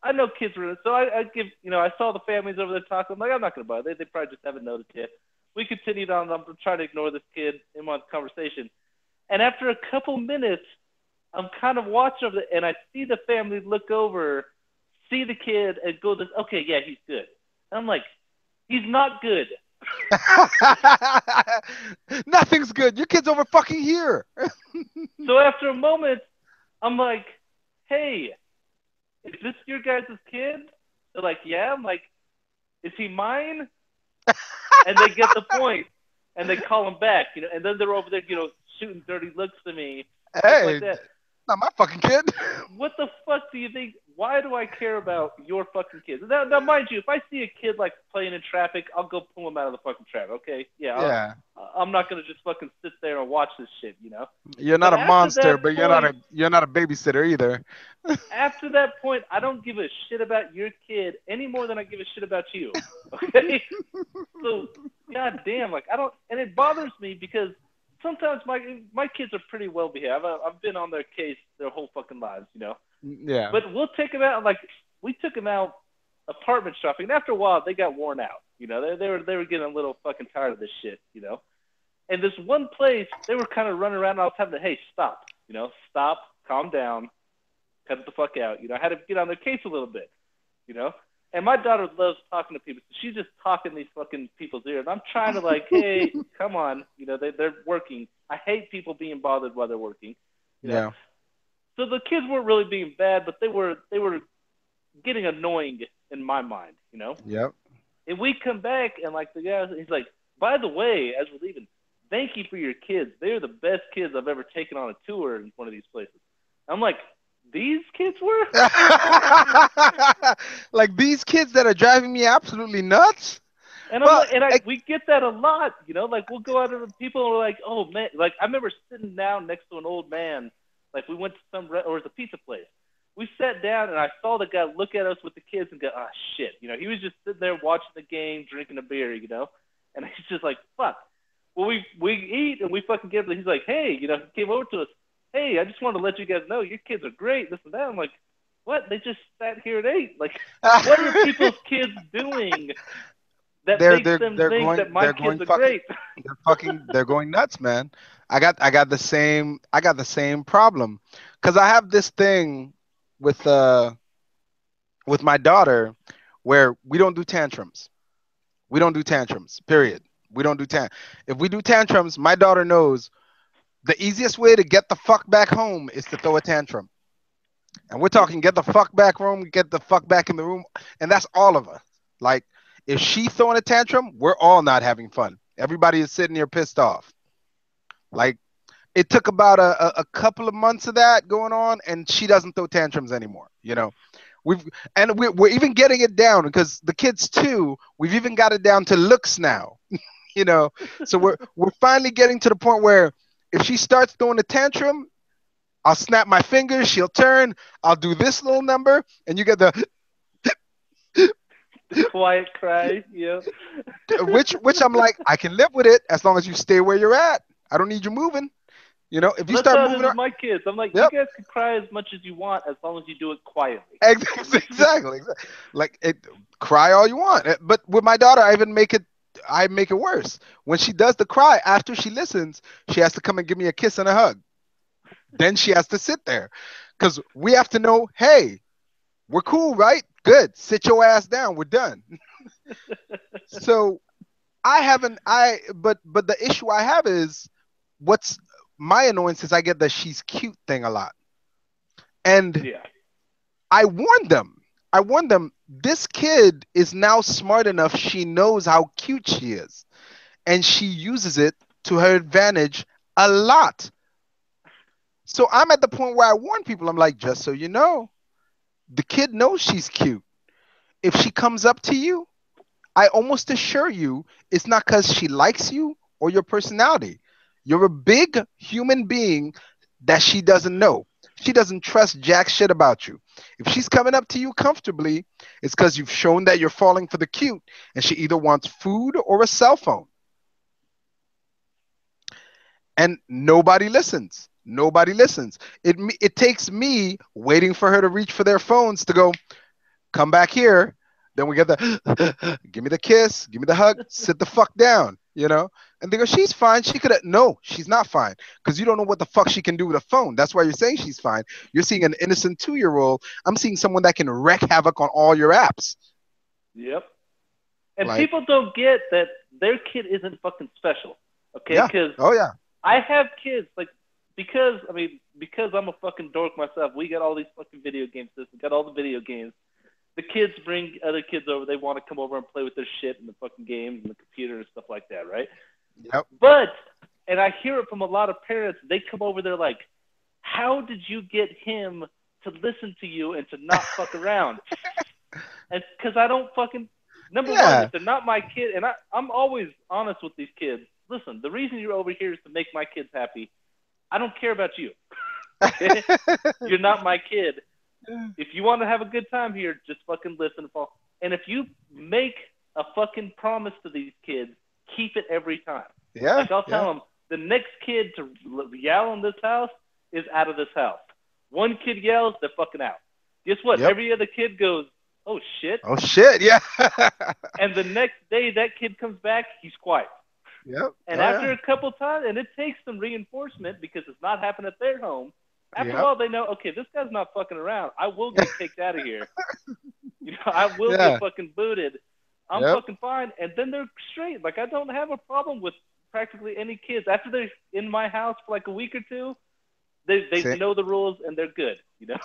I know kids were, so I give, I saw the families over there talking. I'm like, I'm not going to buy it. They probably just haven't noticed yet. We continued on. I'm trying to ignore this kid in my conversation. And after a couple minutes, I'm kind of watching over and I see the family look over, see the kid, and go, okay, yeah, he's good. And I'm like, he's not good. Nothing's good. Your kid's over fucking here. So after a moment, I'm like, hey, is this your guys' kid? They're like, yeah. I'm like, is he mine? And they get the point, and they call him back, and then they're over there, shooting dirty looks to me, stuff Hey, like that. not my fucking kid. What the fuck do you think? Why do I care about your fucking kids? Now, mind you, if I see a kid like playing in traffic, I'll go pull him out of the fucking traffic. Okay, yeah, Yeah. I'm not gonna just fucking sit there and watch this shit, You're not But a after monster, that but point, you're not a babysitter either. after that point, I don't give a shit about your kid any more than I give a shit about you. Okay, so goddamn, like I don't, and it bothers me because sometimes my kids are pretty well behaved. I've been on their case their whole fucking lives. Yeah. But we'll take them out. Like we took them out apartment shopping. And after a while, they got worn out. They were getting a little fucking tired of this shit. And this one place, they were kind of running around. And I was having to, hey, stop. Stop, calm down, cut it the fuck out. I had to get on their case a little bit. And my daughter loves talking to people. So she's just talking these fucking people's ears. I'm trying to like, hey, come on. They're working. I hate people being bothered while they're working. Yeah. So the kids weren't really being bad, but they were getting annoying in my mind. Yep. And we come back and like the guy, he's like, by the way, as we're leaving, thank you for your kids. They're the best kids I've ever taken on a tour in one of these places. I'm like, these kids were? Like these kids that are driving me absolutely nuts. And Well, we get that a lot, like we'll go out and people are like, oh man, like I remember sitting down next to an old man, like we went to or it was a pizza place. We sat down and I saw the guy look at us with the kids and go, ah, shit, he was just sitting there watching the game, drinking a beer, and he's just like, fuck. Well, we eat and we fucking get him. He's like, hey, he came over to us. Hey, I just wanted to let you guys know your kids are great, this and that. I'm like, what? They just sat here and ate. Like, what are people's kids doing that they're makes they're them they're think going that my they're kids going are fucking great? they're going nuts, man. I got the same problem because I have this thing with uh with my daughter where we don't do tantrums. We don't do tantrums. Period. We don't do tan. If we do tantrums, my daughter knows the easiest way to get the fuck back home is to throw a tantrum. And we're talking get the fuck back home, get the fuck back in the room, and that's all of us. Like if she throwing a tantrum, we're all not having fun. Everybody is sitting here pissed off. Like it took about a couple of months of that going on, and she doesn't throw tantrums anymore. We've and we're even getting it down because the kids too. We've even got it down to looks now. you know, so we're finally getting to the point where if she starts throwing a tantrum, I'll snap my fingers. She'll turn. I'll do this little number, and you get the The quiet cry, which I'm like, I can live with it as long as you stay where you're at. I don't need you moving. If you Well, that's start how it is moving, with my kids. I'm like, you yep, guys can cry as much as you want as long as you do it quietly. exactly. Like cry all you want. But with my daughter, I make it worse. When she does the cry, after she listens, she has to come and give me a kiss and a hug. Then she has to sit there because we have to know, hey, we're cool, right? Good. Sit your ass down. We're done. So I haven't I but the issue I have is what's my annoyance is I get the she's cute thing a lot. And Yeah. I warned them. I warned them this kid is now smart enough. She knows how cute she is. And she uses it to her advantage a lot. So I'm at the point where I warn people, I'm like, just so you know, the kid knows she's cute. If she comes up to you, I almost assure you it's not because she likes you or your personality. You're a big human being that she doesn't know. She doesn't trust jack shit about you. If she's coming up to you comfortably, it's because you've shown that you're falling for the cute and she either wants food or a cell phone. And nobody listens. Nobody listens. It takes me waiting for her to reach for their phones to go, come back here. Then we get the give me the kiss, give me the hug, sit the fuck down, And they go, she's fine. She could have no, she's not fine. Because you don't know what the fuck she can do with a phone. That's why you're saying she's fine. You're seeing an innocent 2-year-old. I'm seeing someone that can wreak havoc on all your apps. Yep. And Like, people don't get that their kid isn't fucking special. Okay? yeah. Because Oh yeah. I have kids, like, because I'm a fucking dork myself, we got all these fucking video game systems, got all the video games. The kids bring other kids over. They want to come over and play with their shit and the fucking games and the computer and stuff like that, right? Yep. But, and I hear it from a lot of parents, they come over, they're like, how did you get him to listen to you and to not fuck around? And because I don't fucking, number one, Yeah. if they're not my kid, and I'm always honest with these kids, listen, the reason you're over here is to make my kids happy. I don't care about you. Okay? You're not my kid. If you want to have a good time here, just fucking listen. And if you make a fucking promise to these kids, keep it every time. Yeah. Like I'll tell them, the next kid to yell in this house is out of this house. One kid yells, they're fucking out. Guess what? Yep. Every other kid goes, oh shit. Oh shit. Yeah. And the next day that kid comes back, he's quiet. Yep. And after a couple times, and it takes some reinforcement because it's not happening at their home. After a while, they know, okay, this guy's not fucking around. I will get kicked out of here. I will get fucking booted. I'm fucking fine. And then they're straight. Like, I don't have a problem with practically any kids. After they're in my house for like a week or two, they know the rules and they're good.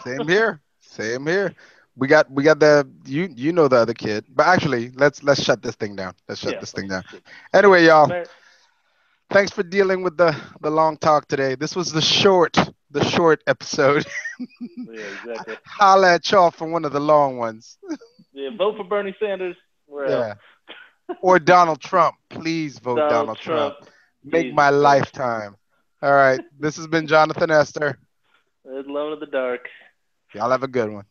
Same here. Same here. We got the you know the other kid. But actually, let's shut this thing down. Let's shut this thing down. Anyway, y'all. Thanks for dealing with the long talk today. This was the short episode. Yeah, exactly. Holla at y'all for one of the long ones. Yeah, vote for Bernie Sanders. Or Donald Trump. Please vote Donald Trump. Make my lifetime. All right. This has been Jonathan Esther. Alone in the dark. Y'all have a good one.